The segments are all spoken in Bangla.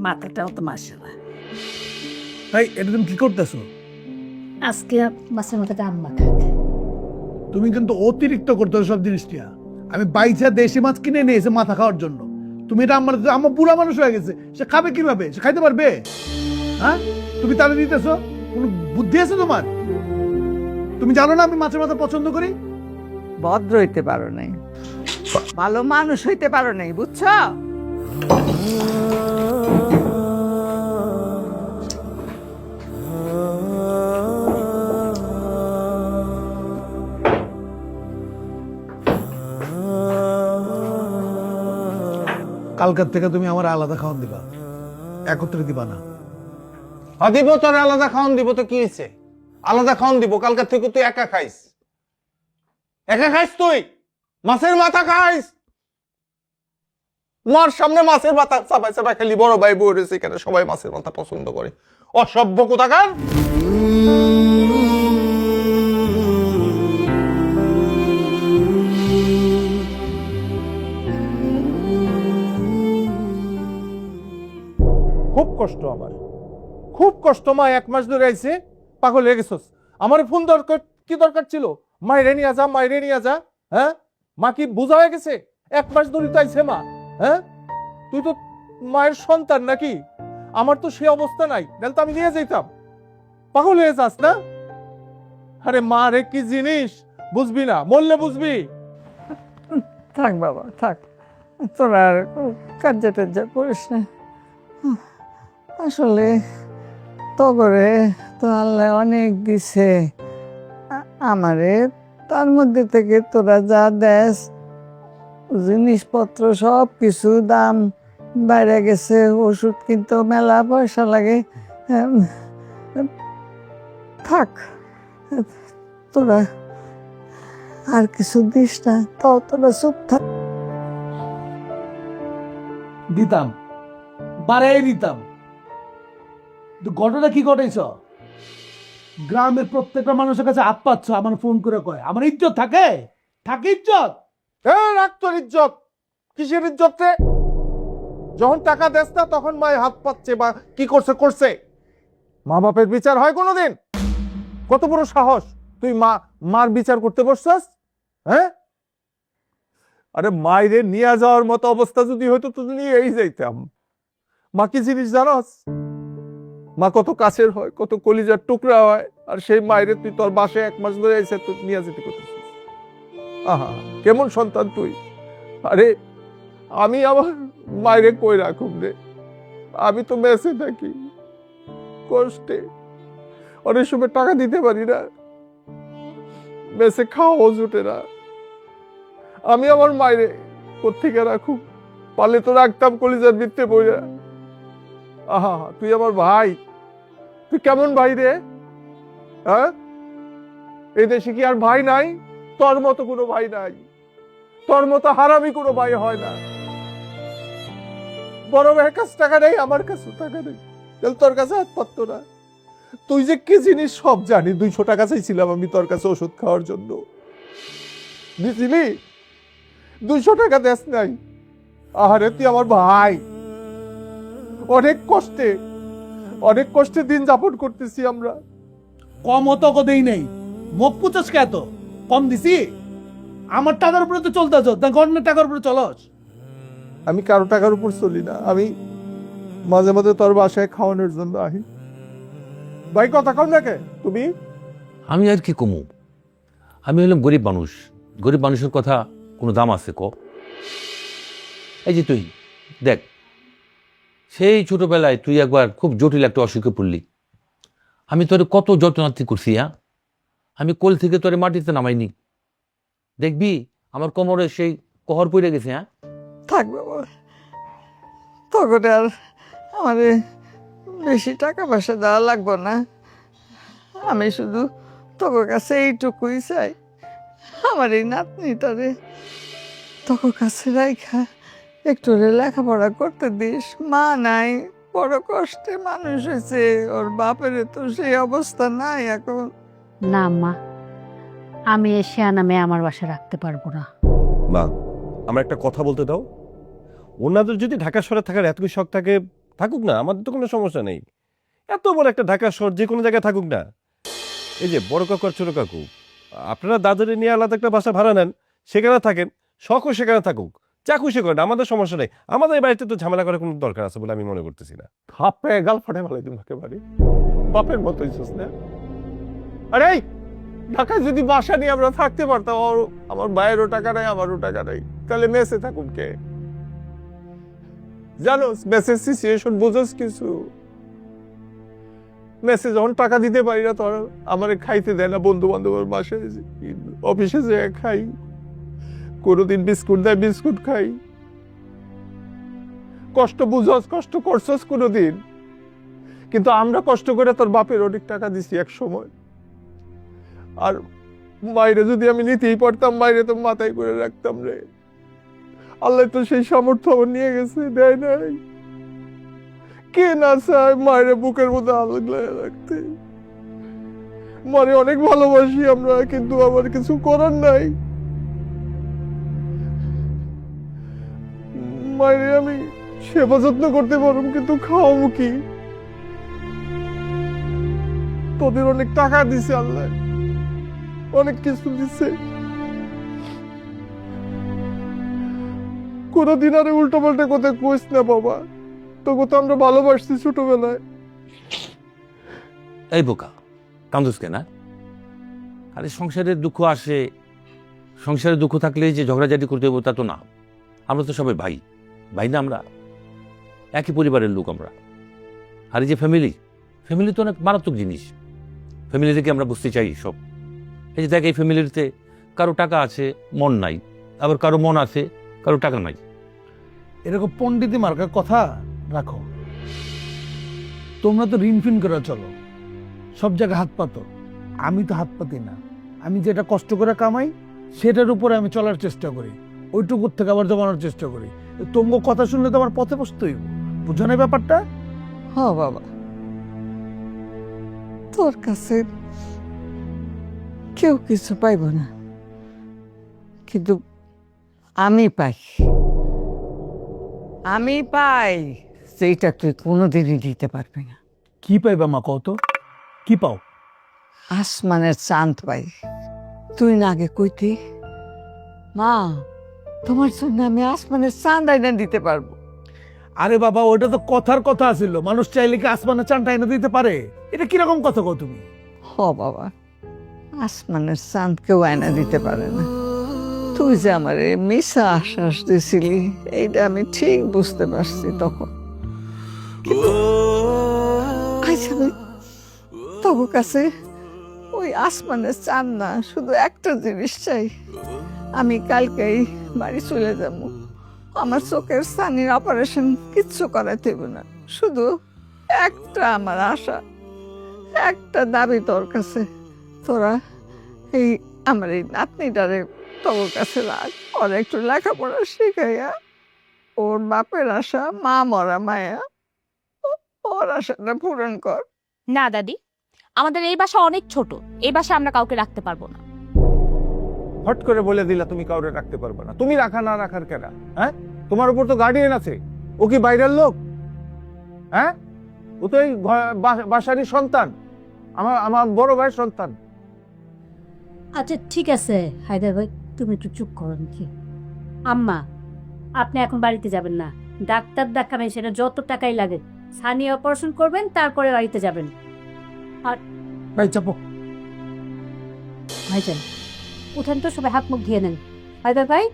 মাথাটাও তো মাসে না। ভাই এটা তুমি কি করতেছো? আজকে মাছের মাথাটা আম্মা খাক। তুমি কিন্তু অতিরিক্ত করতেছো সব জিনিসটা। আমি বাইচা দেশি মাছ কিনে নিয়ে এসে মাথা খাওয়ার জন্য। তুমি এটা আমার বুড়া মানুষ হয়ে গেছে, সে খাবে কিভাবে? সে খাইতে পারবে? হ্যাঁ, তুমি তাহলে দিতেছো? কোনো বুদ্ধি আছে তোমার? তুমি জানো না আমি মাছের মাথা পছন্দ করি? ভদ্র হইতে পারো নাই, ভালো মানুষ হইতে পারো নাই, বুঝছো? কালকার থেকে তুমি আমার আলাদা খাওয়ান দিবা, একত্রে দিবা না। দিব তোর আলাদা খাওয়ান দিব তো কি হয়েছে? আলাদা খাওয়ান দিব, কালকার থেকে তুই একা খাইস। একা খাইস তুই, মাছের মাথা খাইস। মার সামনে মাছের মাথা চাপাই চাপাই খালি বড় ভাই বউ রয়েছে এখানে, সবাই মাছের মাথা পছন্দ করে। অসভ্য কোথাকার। খুব কষ্ট আমার, খুব কষ্ট। মা 1 মাস ধরে আইছে, পাগল হয়ে গেছস। আমার ফোন দরকার, কি দরকার ছিল? মাইরে নিয়ে যা, মাইরে নিয়ে যা। হ্যাঁ, মা কি বোঝা হয়ে গেছে? 1 মাস ধরে তো আইছে মা। হ্যাঁ, তুই তো মায়ের সন্তান নাকি? আমার তো সে অবস্থা নাই, নাহলে তো আমি নিয়ে যেতাম। পাগল হয়ে যাস না? আরে মা রে কি জিনিস, বুঝবি না, মরলে বুঝবি। থাক বাবা থাক, তোরা আর কাজ্জা টাজ্জা করিস না। আসলে তো করে তো আল্লাহ অনেক দিছে আমারে, তার মধ্যে থেকে তোরা যা দেশ জিনিসপত্র সব কিছু দাম বাইরে গেছে, ওষুধ কিনতে মেলা পয়সা লাগে। থাক, তোরা আর কিছু দিস না, তাও তোরা চুপ থাক। দিতাম, বাড়াই দিতাম। কিন্তু ঘটনা কি ঘটাইছ? গ্রামের প্রত্যেকটা মানুষের কাছে হাত পাচ্ছ, আমার ফোন করে কয় আমার ইজ্জত থাকে? থাকে ইজ্জত? রাখ তোর ইজ্জত। কিসের ইজ্জত রে? যখন টাকা দেস না তখন মায় হাত পাচ্ছে বা কি করছে করছে। মা বাপের বিচার হয় কোনোদিন? কত বড় সাহস, তুই মার বিচার করতে বসছস? হ্যাঁ, আরে মায়েরে নিয়ে যাওয়ার মতো অবস্থা যদি হয়তো তুই নিয়েই যাইতাম। মা কি জিনিস জানস? মা কত কাছের হয়, কত কলিজার টুকরা হয়, আর সেই মায়েরে তুই তোর বাসায় 1 মাস ধরে এসে তুই নিয়ে যেতে করতেছিস। আহা, কেমন সন্তান তুই! আরে আমি আমার মায়েরে কই রাখুম রে? আমি তো মেসে থাকি, কষ্টে অনেক সময় টাকা দিতে পারি না, মেসে খাওয়াও জুটে না। আমি আমার মায়েরে কোত্থেকে রাখুম? পালে তো রাখতাম কলিজার ভিত্তে বইরা। আহা, তুই আমার ভাই, তুই কেমন ভাই রে? হ্যাঁ, এই দেশে কি আর ভাই নাই? তোর মতো কোনো ভাই নাই, তোর মতো হারামি কোনো ভাই হয় না। বড় ভাইয়ের কাছে টাকা নেই, আমার কাছে টাকা নেই, তাহলে তোর কাছে হাত পাতত না। তুই যে কি জিনিস সব জানি। 200 টাকা চাইছিলাম আমি তোর কাছে ওষুধ খাওয়ার জন্য, দিছিলি? 200 টাকা দেস নাই। আহারে তুই আমার ভাই, অনেক কষ্টে দিন যাপন করতেছি আমরা। কম অত দেই নেই, মুখ পুচাস কে এত? কম দিছি? আমার টাকার উপরে তো চলতেছ না, গন্ডের টাকার উপরে চলস। আমি কারো টাকার উপর চলি না, আমি মাঝে মাঝে তোর বাসায় খাওয়ানোর জন্য আহি। ভাই কথা কম দেখে তুমি। আমি আর কি কমু? আমি হলাম গরিব মানুষ, গরিব মানুষের কথা কোনো দাম আছে ক? এই যে তুই দেখ, সেই ছোটবেলায় তুই একবার খুব জটিল একটা অসুখে পড়লি, আমি তোরে কত যত্নার্থী করছি। হ্যাঁ, আমি কোল থেকে তোরে মাটিতে নামাইনি, দেখবি আমার কোমরে সেই কহর পড়ে গেছে। হ্যাঁ, থাক বাবা, তখন আর আমারে বেশি টাকা পয়সা দেওয়া লাগবে না। আমি শুধু তোর কাছে এইটুকুই চাই, আমার এই নাতনিটারে তোর কাছে রাইখা একটু লেখাপড়া করতে দিস। মা নাই, বড় কষ্টে মানুষ হয়েছে, ওর বাপের তো সেই অবস্থা নাই এখন। না মা, আমি এ শেয়ানা মেয়ে আমার বাসায় রাখতে পারবো না। মা, আমার একটা কথা বলতে দাও। ওনাদের যদি ঢাকা শহরে থাকার এতই শখ থাকে, থাকুক না, আমাদের তো কোনো সমস্যা নেই। এত বড় একটা ঢাকা শহর, যে কোনো জায়গায় থাকুক না। এই যে বড় কাকু আর ছোট কাকু, আপনারা দাদুরে নিয়ে আলাদা একটা বাসা ভাড়া নেন, সেখানে থাকেন, শখও সেখানে থাকুক, যা খুশি করেন, আমাদের সমস্যা নেই। আমাদের এই বাড়িতে তো ঝামেলা করার কোনো দরকার আছে বলে আমি মনে করতেছি না। থাপে গাল ফাটে ফেলাই তুমি একেবারে বাপের মতো হইছিস না। আরে এই, ঢাকায় যদি বাসা নিয়ে আমরা থাকতে পারতাম, আমার ভাইয়েরও টাকা নাই, আমারও টাকা নাই, তাহলে মেসে থাকুন কে? জানো মেসের সিচুয়েশন বুঝোস কিছু? মেসে যখন টাকা দিতে পারি না, তখন আমারে খাইতে দেয় না, বন্ধু বান্ধবের বাসায় অফিসে যেয়ে খাই, কোনোদিন বিস্কুট দেয়, বিস্কুট খাই। কষ্ট বুঝোস, কষ্ট করছস কোনোদিন? কিন্তু আমরা কষ্ট করে তোর বাপের অনেক টাকা দিছি এক সময়, আর মাইরে যদি আমি নিতেই পারতাম, মাইরে তো মাথায় করে রাখতাম রে। আল্লাহ তো সেই সামর্থ্য আমার নিয়ে গেছে, দেয় নাই। কে না চায় মায়ের বুকের মধ্যে আলাদা রাখতে? মারে অনেক ভালোবাসি আমরা, কিন্তু আমার কিছু করার নাই। মায়ের আমি সেবা যত্ন করতে পারব, কিন্তু খাওয়াবো কি? তোদের অনেক টাকা দিছে আল্লাহ, অনেক কিছু দিছে, কোনদিন আরে উল্টো পাল্টা কথা কইস না বাবা। তোকে তো আমরা ভালোবাসছি ছোটবেলায়। এই বোকা, কান্দুস কেন? আরে সংসারের দুঃখ আসে, সংসারের দুঃখ থাকলে যে ঝগড়াঝাটি করতে হবে তা তো না। আমরা তো সবাই ভাই, ভাই না আমরা? একই পরিবারের লোক আমরা। আর এই যে ফ্যামিলি, ফ্যামিলি তো অনেক মারাত্মক জিনিস। ফ্যামিলি থেকে আমরা বুঝতে চাই সব। এই যে দেখ, এই ফ্যামিলিতে কারো টাকা আছে, মন নাই, আবার কারো মন আছে, কারো টাকা নাই। এরকম পণ্ডিতি মার্কার কথা রাখো। তোমরা তো ঋণফিন করে চলো, সব জায়গায় হাত পাতো। আমি তো হাত পাতি না, আমি যেটা কষ্ট করে কামাই সেটার উপরে আমি চলার চেষ্টা করি, ওইটুকুর থেকে আবার জমানোর চেষ্টা করি। তোমার কথা শুনলে তো আমার পথে বসতে হইব, বুঝো না ব্যাপারটা? হ বাবা, তোর কাছে কেউ কিছু পাইব না, কিন্তু আমি পাই, আমি পাই সেইটা তুই কোনোদিনই দিতে পারবি না। কি পাইবা মা, কত কি পাও? আসমানের চাঁদ পাই। তুই না আগে কইতি, মা তোমার জন্য আমি আসমানের চাঁদ আইনা দিতে পারবো। আরে বাবা, ওইটা তো কথার কথা ছিল। মানুষ চাইলে কি আসমানে চানটা এনে দিতে পারে? এটা কিরকম কথা কও তুমি? হ বাবা, আসমানের চাঁদ কেউ আয়না দিতে পারে না। তুই যে আমার মিশা আশ্বাস দিছিলি, এইটা আমি ঠিক বুঝতে পারছি তখন। কিন্তু আজ আমি তোর কাছে ওই আসমানের চাঁদ না, শুধু একটা জিনিস চাই। আমি কালকেই বাড়ি চলে যাব, আমার চোখের সানির অপারেশন কিচ্ছু করাতে হবে না। শুধু একটা আমার আশা, একটা দাবি তোর কাছে, তোরা এই আমার এই নাতনিটারে তোর কাছে রাখ, ওর একটু লেখাপড়া শিখাইয়া, ওর বাপের আশা, মা মরা মায়া, ওর আশাটা পূরণ কর। না দাদি, আমাদের এই বাসা অনেক ছোট, এই বাসা আমরা কাউকে রাখতে পারবো না। হট করে বলে দিলা তুমি কাউরে রাখতে পারবে না। তুমি রাখা না রাখার কেনা? হ্যাঁ, তোমার উপর তো গার্ডিয়ান আছে। ও কি বাইরের লোক? হ্যাঁ, ও তো এই বাসারই সন্তান, আমার আমার বড় ভাইয়ের সন্তান। আচ্ছা ঠিক আছে হায়দার ভাই, তুমি একটু চুপ করো কি। আম্মা, আপনি এখন বাড়িতে যাবেন না, ডাক্তার দেখাবেন, সেটা যত টাকাই লাগে। সানি অপারেশন করবেন, তারপরে বাড়িতে যাবেন। ভাই চাপো। ভাইজান উঠেন তো, সবাই হাত মুখ ধুয়ে নেন। হায়দার ভাই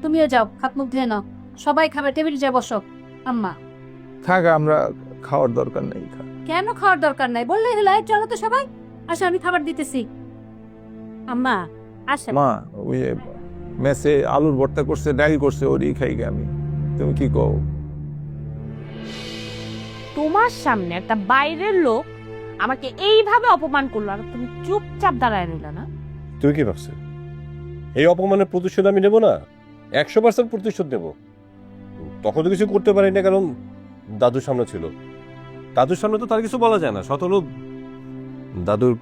তুমিও যাও, হাত মুখ ধুয়ে নাও। সবাই খাবার টেবিলে যায় বসো। আম্মা, থাক, আমরা খাওয়ার দরকার নেই। কেন খাওয়ার দরকার নাই? বললে হলো, এই চলো তো সবাই, আসো আমি খাবার দিতেছি। আম্মা আসেন। মা, ওই মেসে আলুর ভর্তা করছে, ডাল করছে, ওরই খাই গে আমি। তুমি কি কও? তোমার সামনে একটা বাইরের লোক আমাকে এইভাবে অপমান করলো, আর তুমি চুপচাপ দাঁড়ায় রইলা না? তুই কি ভাবছো এই অপমানের প্রতিশোধ আমি নেব না? 100% প্রতিশোধ নেব। তখন তো কিছু করতে পারি না, কারণ দাদুর সামনে ছিল। দাদুর সামনে তো তার কিছু বলা যায় না, শত লোক। দাদুর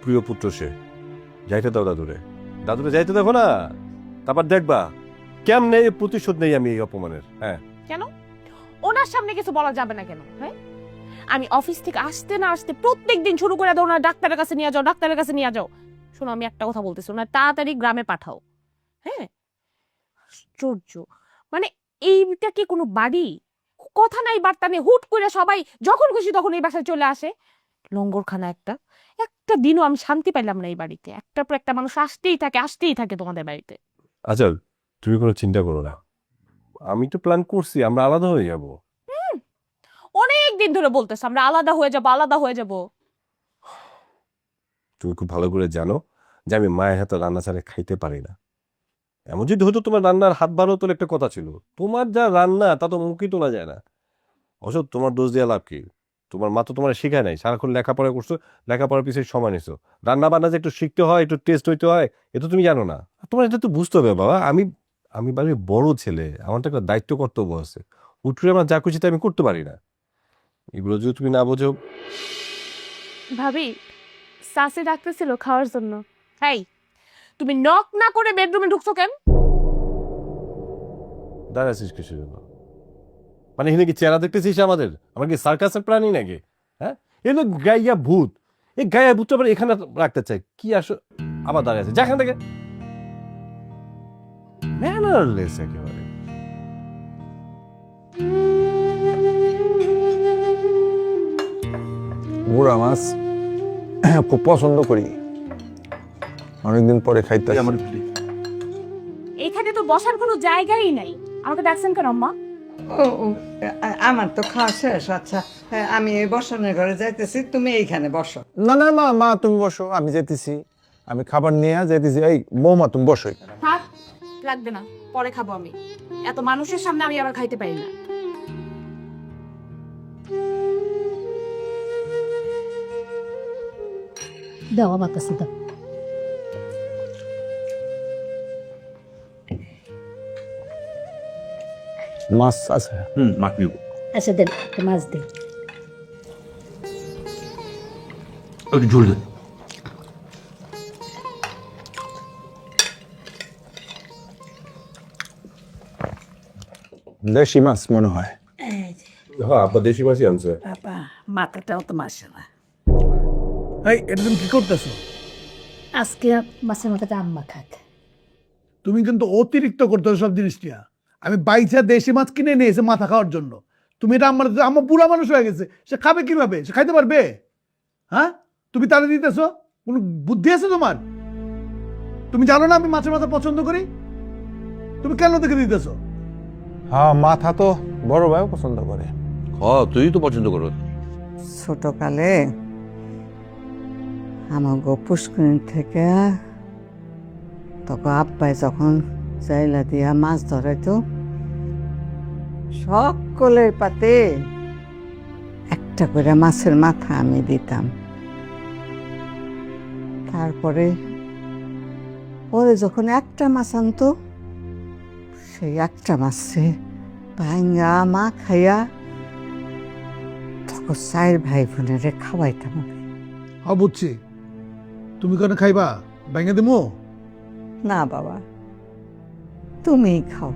প্রিয় পুত্র সে। যাইতে দাও দাদুরে, দাদুরে যাইতে দেখো না, তারপর দেখবা কেমনে প্রতিশোধ নেই আমি এই অপমানের। হ্যাঁ, কেন? ও ওনার সামনে কিছু বলা যাবে না কেন? হ্যাঁ, আমি অফিস থেকে আসতে না আসতে প্রত্যেকদিন শুরু করে দাও, ওনার ডাক্তারের কাছে নিয়ে যাও, ডাক্তারের কাছে নিয়ে যাও। শোনো, আমি একটা কথা বলতেছি, ওনার তাড়াতাড়ি গ্রামে পাঠাও। হ্যাঁ, আশ্চর্য, মানে এইটা কি কোনো বাড়ি? কথা নাই বার্তা নেই, হুট করে সবাই যখন খুশি তখন এই বাসায় চলে আসে। লঙ্গরখানা একটা। একটা দিনও আমি শান্তি পাইলাম না এই বাড়িতে। একটার পর একটা মানুষ আসতেই থাকে তোমাদের বাড়িতে। আচ্ছা, তুমি কোনো চিন্তা করো না, আমি তো প্ল্যান করছি আমরা আলাদা হয়ে যাব। অনেক দিন ধরে বলতেছ আমরা আলাদা হয়ে যাব, আলাদা হয়ে যাব। তুমি খুব ভালো করে জানো যে আমি মায়ের হাতে রান্না ছাড়া খাইতে পারি না। এমন যদি হতো তোমার রান্নার হাত ভালো তোর একটা কথা ছিল, তোমার যা রান্না তা তো মুখই তোলা যায় না। অবশ্য তোমার দোষ দেওয়া লাভ কি? তোমার মা তো তোমার শেখায় নাই, সারাক্ষণ লেখাপড়া করছো, লেখাপড়ার পিছিয়ে সময় নিছো। রান্না বান্না যে একটু শিখতে হয়, একটু টেস্ট হইতে হয়, এটা তুমি জানো না। তোমার এটা তো বুঝতে হবে বাবা। আমি আমি বাড়ির বড় ছেলে, আমার তো একটা দায়িত্ব কর্তব্য আছে। উঠে আমার যা খুশিতে আমি করতে পারি না। এগুলো যদি তুমি না বোঝো। ভাবি, সাসে ডাকতেছিল খাওয়ার জন্য। এই, তুমি নক না করে বেডরুমে ঢুকছো কেন? দাঁড়াচ্ছিস কিসের জন্য? মানে এখানে কি চেহারা দেখতেছিস আমাদের? আমরা কি সার্কাসের প্রাণী নাকি? হ্যাঁ, এগুলো গাইয়া ভূত। এই গাইয়া ভূতটা আবার এখানে রাখতে চাই কি? আবার দাঁড়িয়ে আছে, যেখান থেকে ম্যানারলেস একেবারে। গুড়া মাছ খুব পছন্দ করি, অনেকদিন পরে খাইতে আসি। এখানে তো বসার কোনো জায়গাই নাই। আমাকে ডাকছেন কেন আম্মা? আমার তো খাওয়া শেষ। আচ্ছা, আমি এই বসানোর ঘরে যাইতেছি, তুমি এইখানে বসো। না না মা, মা তুমি বসো, আমি যেতেছি, আমি খাবার নিয়ে যাইতেছি। এই বৌমা তুমি বসো এখানে। থাক, লাগবে না, পরে খাবো আমি। এত মানুষের সামনে আমি আবার খাইতে পারি না। দাও আমার কাছে দাও। মাছ আছে? মাছ নিব। আচ্ছা দেন, একটা মাছ দেন। একটু ঝোল দেন। দেশি মাছ মনে হয়। হ্যাঁ, আব্বা দেশি মাছই আনছে। বাবা, মাথাটাও তো মাসে না। এই এটা তুমি কি করতেছো? আজকে মাছের মাথাটা আম্মা খাক। তুমি কিন্তু অতিরিক্ত করতেছো সব জিনিসটা। আমি বাইচা দেশি মাছ কিনে নিয়ে এসে মাথা খাওয়ার জন্য। তুমি এটা আমার বুড়া মানুষ হয়ে গেছে, সে খাবে কিভাবে? সে খাইতে পারবে? হ্যাঁ, তুমি তাহলে দিতেছো? কোনো বুদ্ধি আছে তোমার? তুমি জানো না আমি মাছের মাথা পছন্দ করি? তুমি কেন দেখে দিতেছো? হ্যাঁ, মাথা তো বড় ভাইও পছন্দ করে। তুই তো পছন্দ করো। ছোটকালে আমার পুষ্করিণ থেকে তখন আব্বাই যখন জাইলা দিয়া মাছ ধরাইতো, সকলের পাতে একটা করে মাছের মাথা আমি দিতাম। তারপরে পরে যখন একটা মাছ আনতো, সেই একটা মাছে ভাঙ্গা মা খাইয়া তখন 4 ভাই বোনেরে খাওয়াইতাম আমি। হ্যাঁ বুঝছি, তুমি কেন খাইবা? ভেঙে দেবো? না বাবা, তুমিই খাও।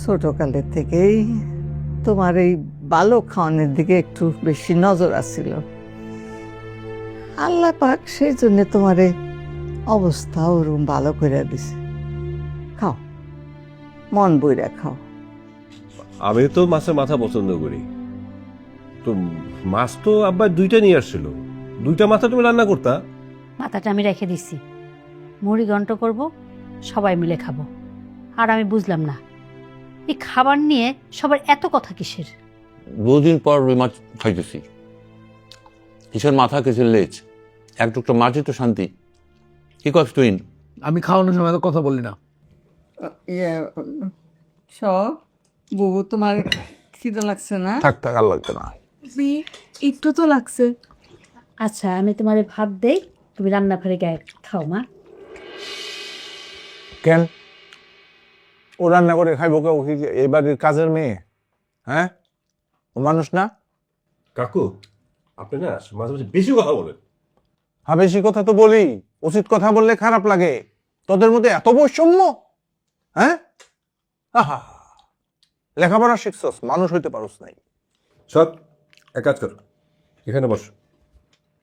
ছোটকালের থেকেই তোমার এই ভালো খাওয়ানোর দিকে একটু বেশি নজর আছিল। আল্লাহ পাক সেই জন্য তোমার অবস্থা ওরম ভালো করে দিছে। খাও, মন বইরা খাও। আমি তো মাছের মাথা পছন্দ করি। তো মাছ তো আব্বা 2টা নিয়ে আসছিল, 2টা মাথা তুমি রান্না করতা। মাথাটা আমি রেখে দিছি, মুড়ি ঘন্ট করব, সবাই মিলে খাবো। আর আমি বুঝলাম না এই খাবার নিয়ে সবার এত কথা কিসের? বহুদিন পর ওই মাছ খাইতেছি। কিসের মাথা, কিসের লেজ, এক টুকটা মাছই তো শান্তি। কি করছ তুই? আমি খাওয়ানোর সময় তো কথা বলি না। সব বুবু, তোমার খিদে লাগছে না? থাক থাক, আর লাগবে না। একটু তো লাগছে। আচ্ছা, আমি তোমার ভাত দেই, তুমি রান্নাঘরে গায়ে খাও মা। কেন ও রান্না করে খাইব? কেউ কি এই বাড়ির কাজের মেয়ে? হ্যাঁ, ও মানুষ না? কাকু, আপনি না মাঝে মাঝে বেশি কথা বলেন। হ্যাঁ, বেশি কথা তো বলি, উচিত কথা বললে খারাপ লাগে। তোদের মধ্যে এত বৈষম্য? হ্যাঁ, আহা, লেখাপড়া শিখছস, মানুষ হইতে পারস নাই। সব এক কাজ কর, এখানে বস।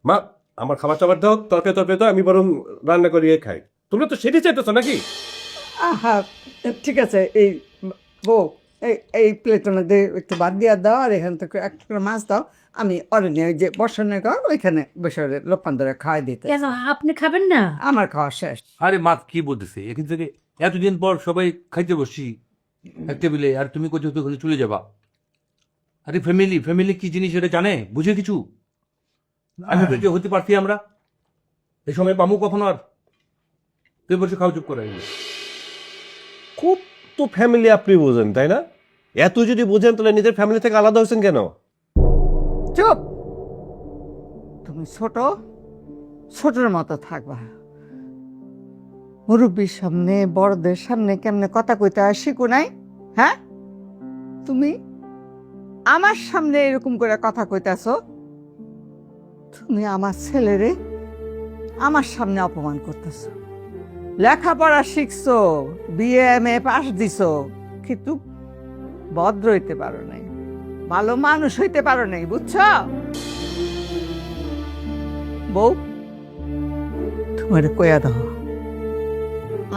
মা, আমার খাবার টাবার দাও, তরকারি তরকারি দাও, আমি বরং রান্না করিয়ে খাই। তোমরা তো সেটি চাইতেছো নাকি? আহা, ঠিক আছে। এই বউ, এই প্লেটের মধ্যে একটু বাদ দিয়ে দাও, আর এখান থেকে একটা মাছ দাও। আমি অরণ্য ওই যে বসানোর ঘর ওইখানে বসে লোপান ধরে খাওয়াই দিতে। কেন আপনি খাবেন না? আমার খাওয়া শেষ। আরে মা কি বলতেছে, এখান থেকে এতদিন পর সবাই খাইতে বসছি এক টেবিলে, আর তুমি কোথাও তো চলে যাবা? আরে ফ্যামিলি ফ্যামিলি কি জিনিস এটা জানে বুঝে কিছু? আমি বুঝে হতে পারছি আমরা এই সময় পামু কখনো? আর তুই বসে খাও, চুপ করে। খুব তো ফ্যামিলি আপনি বোঝেন, তাই না? এত যদি বোঝেন তাহলে নিজের ফ্যামিলি থেকে আলাদা হয়েছেন কেন? চুপ! তুমি ছোট, ছোটর মতো থাকবা। মুরব্বীর সামনে, বড়দের সামনে কেমনে কথা কইতে হয় শিখো নাই? হ্যাঁ, তুমি আমার সামনে এরকম করে কথা কইতাছো? তুমি আমার ছেলেরে আমার সামনে অপমান করতেছো। লেখাপড়া শিখছো, বিএ এমএ পাস দিছো, কিন্তু ভদ্র হইতে পারো নাই, ভালো মানুষ হইতে পারো নাই, বুঝছো? বউ, তোমার কয়া দাও,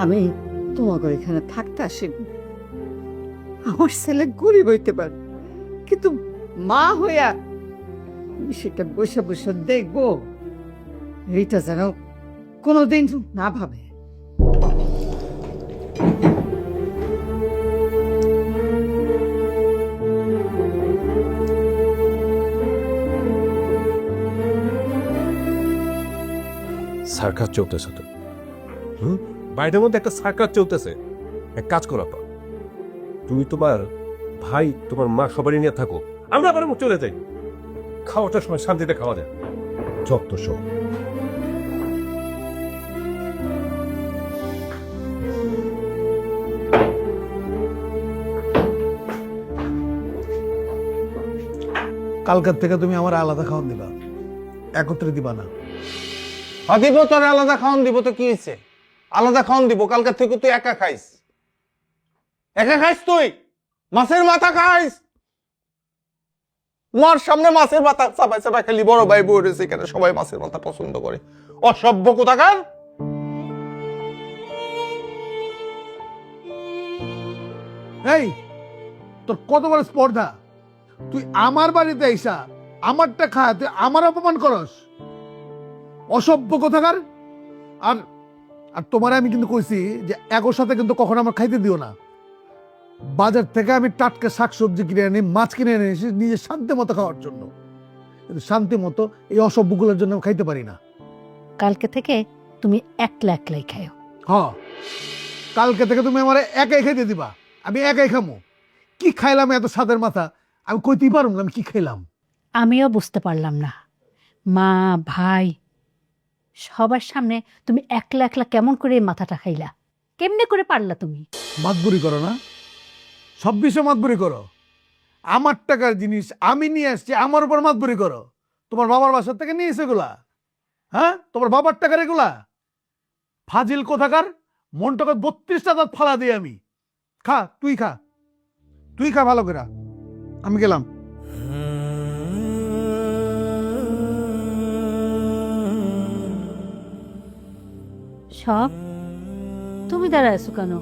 আমি তোমাকে এখানে থাকতে আসি। আমার ছেলে গরিব হইতে পারে, কিন্তু মা হইয়া আমি সেটা বসে বসে দেখবো, এইটা যেন কোনোদিন না ভাবে। সার্কাস চলতেছে তো, বাইরের মধ্যে একটা সার্কাস চলতেছে। এক কাজ করো তো, তুমি তোমার ভাই, তোমার মা সবারই নিয়ে থাকো, আমরা আবার চলে যাই। খাওয়াটার সময় শান্তিতে খাওয়া যায়। যত সব কালকার থেকে তুমি আমার আলাদা খাওয়ান দিবা, একত্রে দিবা না। দিব তোর আলাদা খাওয়ান দিব তো কি হয়েছে? আলাদা খাওয়ান দিব, কালকার থেকে তুই একা খাইস। একা খাইস তুই, মাছের মাথা খাইস। মার সামনে মাছের মাথা চাপাই চাপাই খালি। বড় ভাই বউ রয়েছে এখানে, সবাই মাছের মাথা পছন্দ করে। অসভ্য কোথাকার। এই তোর কত বড় স্পর্ধা! তুই আমার বাড়িতে আইসা আমারটা খা, তুই আমার অপমান করস, অসভ্য কোথাকার। আর আর তোমার আমি কিন্তু কইছি যে এগোর সাথে কিন্তু কখনো আমার খাইতে দিও না। বাজার থেকে আমি টাটকা শাকসবজি কিনে আনি, মাছ কিনে এনে এসে নিজে শান্তি মতো খাওয়ার জন্য, কিন্তু শান্তি মতো এই অসভ্যগুলোর জন্য আমি খাইতে পারি না। কালকে থেকে তুমি একলা একলাই খাও। হ্যাঁ, কালকে থেকে তুমি আমার একাই খাইতে দিবা, আমি একাই খামো। কি খাইলাম এত স্বাদের মাথা, আমি কইতেই পারুম না আমি কি খাইলাম। আমিও বুঝতে পারলাম না, মা ভাই সবার সামনে তুমি একলা একলা কেমন করে এই মাথাটা খাইলা? কেমনে করে পারলা তুমি? মাতবুরি করো না, সব বিষয়ে মাতবুরি করো। আমার টাকার জিনিস আমি নিয়ে আসছি, আমার উপর মাতবুরি করো। তোমার বাবার বাসার থেকে নিয়ে এসে এগুলা? হ্যাঁ, তোমার বাবার টাকার এগুলা? ফাজিল কোথাকার, মনটাকে 32টা দাঁত ফালা দিই আমি। খা, তুই খা, তুই খা ভালো করে, আমি গেলাম। সব তুমি দাঁড়ায় আছো কেন?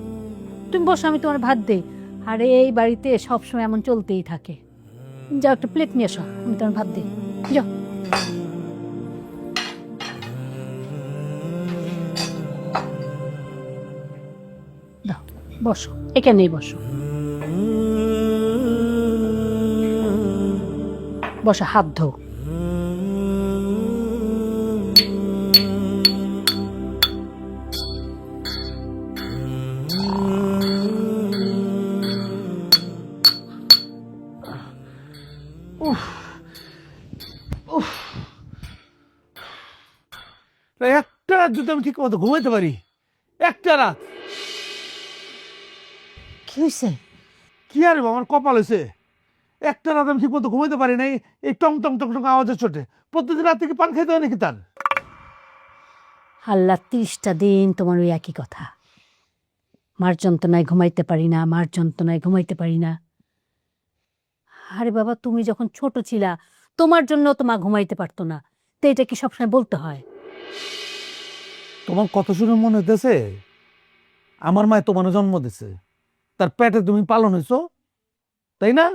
তুমি বসো, আমি তোমার ভাত দেই। আরে এই বাড়িতে সবসময় এমন চলতেই থাকে। যাও একটা প্লেট নিয়ে এসো, আমি তোমার ভাত দিই। যাও। দাও, বসো, এখানেই বসো। বসো, হাত ধো। একটা রাত যদি আমি ঠিক মতো ঘুমাইতে পারি, একটা রাত। কি হয়েছে? কি আর আমার কপাল হয়েছে, একটা রাত আমি ঠিক মতো ঘুমাইতে পারি নাই। এই টং টং টং টং আওয়াজের চোটে প্রতিদিন রাত থেকে পান খাইতে হয় নাকি তার? আল্লাহ 30টা দিন তোমার ওই একই কথা। মার যন্ত্রণায় ঘুমাইতে পারি না, মার যন্ত্রণায় ঘুমাইতে পারি না। আরে বাবা, তুমি যখন ছোট ছিলা তোমার জন্য তো মা ঘুমাইতে পারতো না, তো এটা কি সবসময় বলতে হয়? তোমার কথা শুনে মনে হইতেছে আমার মায়ে তোমার জন্ম দিছে, তার পেটে তুমি পালন হইছো, তাই না?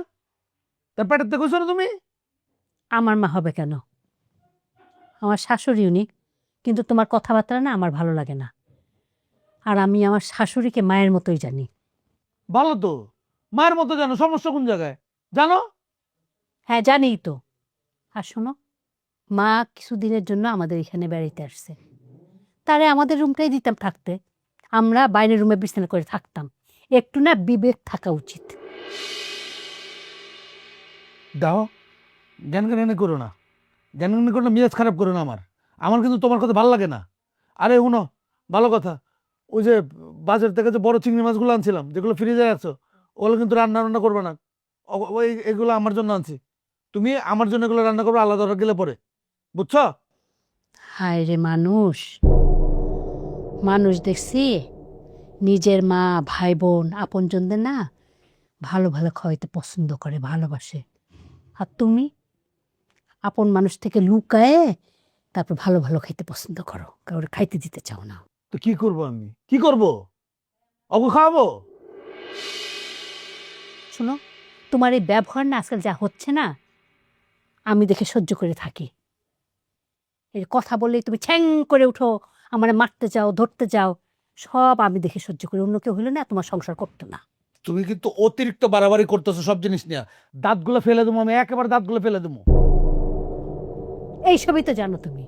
তার পেটের থেকে হইছো না তুমি? আমার মা হবে কেন? আমার শাশুড়ি উনি, কিন্তু তোমার কথাবার্তা না আমার ভালো লাগে না। আর আমি আমার শাশুড়িকে মায়ের মতোই জানি। ভালো তো, মায়ের মতো জানো, সমস্যা কোন জায়গায় জানো? হ্যাঁ, জানিই তো। আর শোনো, মা কিছুদিনের জন্য আমাদের এখানে বেড়াইতে আসছে, তারে আমাদের রুমটাই দিতাম থাকতে, আমরা বাইরের রুমে বিছানা করে থাকতাম। একটু না বিবেক থাকা উচিত। দাও, জ্ঞান জ্ঞানী করো না, জ্ঞান জ্ঞানী করো না, মেজাজ খারাপ করো না আমার। আমার কিন্তু তোমার কথা ভালো লাগে না। আরে শুনো, ভালো কথা, ওই যে বাজার থেকে যে বড় চিংড়ি মাছগুলো আনছিলাম, যেগুলো ফ্রিজে আছো, ওগুলো কিন্তু রান্না রান্না করবে না। ওই এগুলো আমার জন্য আনছি, তুমি আমার জন্য এগুলো রান্না করবে আলাদা গেলে পরে, বুঝছো? হায় রে মানুষ, মানুষ দেখছি নিজের মা, ভাই বোন, আপনজনদের না ভালো ভালো খাওয়াইতে পছন্দ করে, ভালোবাসে। আর তুমি আপন মানুষ থেকে লুকায়ে তারপর ভালো ভালো খাইতে পছন্দ করো, কাউরে খাইতে দিতে চাও না। তো কি করব আমি, কি করব? ওকে খাওয়াবো? শোনো, তোমার এই ব্যবহার না আজকাল যা হচ্ছে না, আমি দেখে সহ্য করে থাকি। এই কথা বললেই তুমি ছ্যাং করে উঠো, আমার মারতে যাও, ধরতে যাও, সব আমি দেখে সহ্য করি। অন্য কেউ হইলে না তোমার সংসার করতো না। তুমি কিন্তু অতিরিক্ত বাড়াবাড়ি করতেছো সব জিনিস নিয়ে। দাঁতগুলো ফেলে দেবো আমি, একেবারে দাঁতগুলো ফেলে দেবো। এইসবই তো জানো তুমি,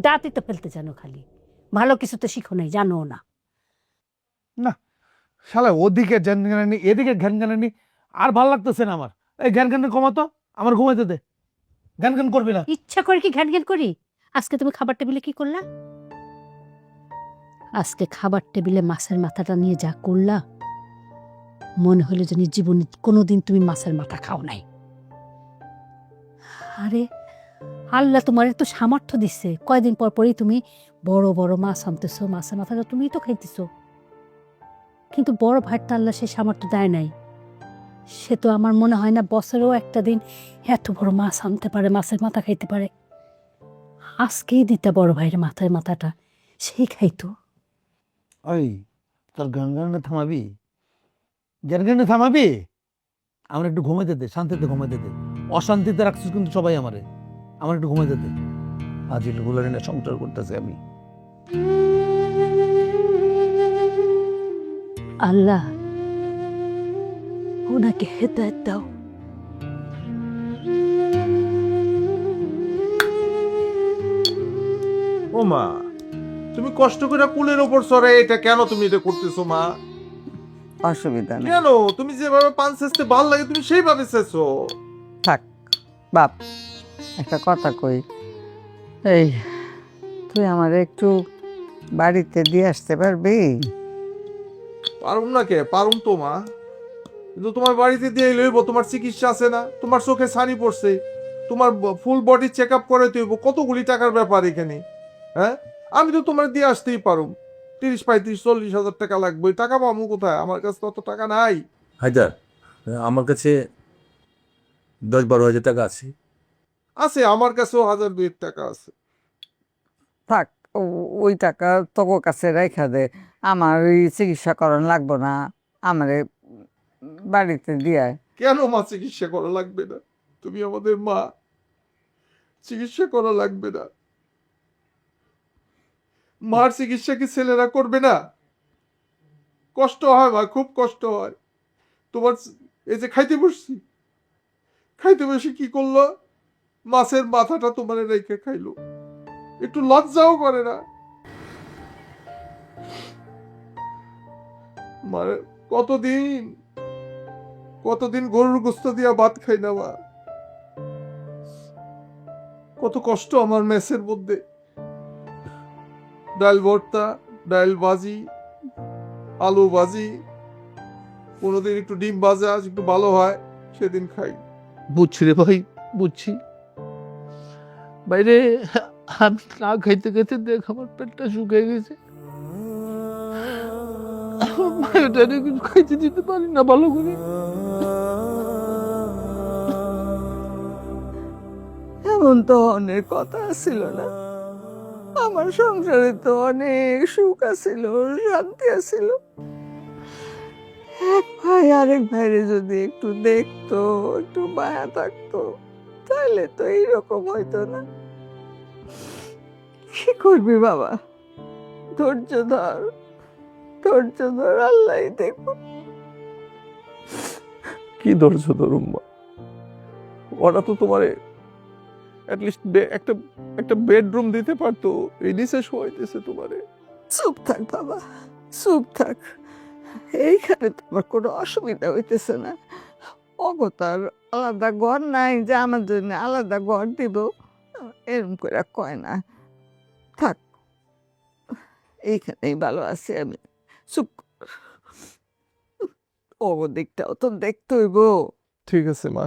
দাঁতই তো ফেলতে জানো খালি, ভালো কিছু তো শিখো নাই, জানো না। না শালা, ওদিকে জ্ঞান জ্ঞানী, এদিকে জ্ঞান জ্ঞানী, আর ভাল লাগতেছে না আমার। এই জ্ঞান জ্ঞান কমাতো, আমার ঘুমাইতে দে। জ্ঞান জ্ঞান করবি না। ইচ্ছা করে কি ঘ্যান ঘ্যান করি? আজকে তুমি খাবার টেবিলে কি করলা? আজকে খাবার টেবিলে মাছের মাথাটা নিয়ে যা করলা, মনে হলো যেন জীবনে কোনোদিন তুমি মাছের মাথা খাও নাই। আরে আল্লাহ তোমার তো সামর্থ্য দিচ্ছে, কয়দিন পর পরই তুমি বড় বড় মাছ আনতেছো, মাছের মাথাটা তুমি তো খাইতেছো। কিন্তু বড় ভাইটা আল্লাহ সে সামর্থ্য দেয় নাই। সে তো আমার মনে হয় না বছরেও একটা দিন এত বড় মাছ আনতে পারে, মাছের মাথা খাইতে পারে। আজকেই দিতে বড় ভাইয়ের মাথায় মাথাটা, সেই খাইতো। ওই তোর জ্ঞান জ্ঞানে থামাবি, জ্ঞান জ্ঞানে থামাবি। আমার একটু ঘুমাইতে দে, শান্তিতে ঘুমাইতে দে। অশান্তিতে রাখছিস কিন্তু সবাই আমারে, আমার একটু ঘুমাইতে দে। আজিল গুলারি না সংসার করতেছে আমি। আল্লাহ ওনাকে হেদায়েত দাও। ও মা, তুমি কষ্ট করে কুলের ওপর সরে, এটা কেন তুমি এটা করতেছো মা? অসুবিধা নেই, কেন? তুমি যেভাবে পান সেচতে ভাল লাগে তুমি সেইভাবে সেচো। থাক বাপ। একটা কথা কই, এই তুই আমার একটু বাড়িতে দিয়ে আসতে পারবি? পারুম না কে, পারুম তো মা, কিন্তু তোমার বাড়িতে দিয়ে লইব, তোমার চিকিৎসা আছে না, তোমার চোখে ছানি পড়ছে, তোমার ফুল বডি চেক আপ করে তুইব, কতগুলি টাকার ব্যাপার এখানে। হ্যাঁ, আমি তো তোমার দিয়ে আসতেই পারুম। 30, 35, 40 হাজার টাকা লাগবে, টাকা পাবো কোথায়? আমার কাছে তো অত টাকা নাই। হায়দার, আমার কাছে 10-12 হাজার টাকা আছে। আছে, আমার কাছেও 1000-2000 টাকা আছে। থাক, ওই টাকা তোর কাছে রেখা দে, আমার ওই চিকিৎসা করান লাগবো না, আমারে বাড়িতে দিয়ে আয়। কেন মা চিকিৎসা করা লাগবে না? তুমি আমাদের মা, চিকিৎসা করা লাগবে না? মার চিকিৎসা কি ছেলেরা করবে না? কষ্ট হয় মা, খুব কষ্ট হয়। তোমার এই যে খাইতে বসছি, খাইতে বসে কি করলো? মাছের মাথাটা তোমার রেখে খাইলো, একটু লজ্জাও করে না? মানে কতদিন কতদিন গরুর গোস্ত দিয়া ভাত খাই না মা। কত কষ্ট আমার মেসের মধ্যে। ডাল ভর্তা, ডাল ভাজি, আলু ভাজি, কোনোদিন একটু ডিম ভাজা একটু ভালো হয়, সেদিন খাই। বুঝছি রে ভাই, বুঝছি। বাইরে আমি না খাইতে খাইতে দেখ আমার পেটটা শুকিয়ে গেছে। আমার মায়েরটা কিছু খাইতে দিতে পারি না ভালো করে। এমন তো অনেক কথা ছিল না। আমার সংসারে তো অনেক সুখ আছিল, শান্তি আছিল। এক ভাই আরেক ভাইরে যদি একটু দেখতো, একটু মায়া থাকতো, তাহলে তো এইরকম হইতো না। কি করবি বাবা, ধৈর্য ধর, ধৈর্য ধর, আল্লাহ দেখো। কি ধৈর্য ধরুম মা? ওরা তো তোমারে অ্যাটলিস্ট একটা একটা বেডরুম দিতে পারতো, এই নিচে শোয়াইতেছে তোমারে। চুপ থাক বাবা, চুপ থাক। এইখানে তোমার কোনো অসুবিধা হইতেছে না। অগতার আলাদা ঘর নাই যে আমার জন্য আলাদা ঘর দিব, এরম করে কয় না। থাক, এইখানেই ভালো আছি আমি। চুপ কর। অগ দিকটাও তো দেখতে হইব। ঠিক আছে মা,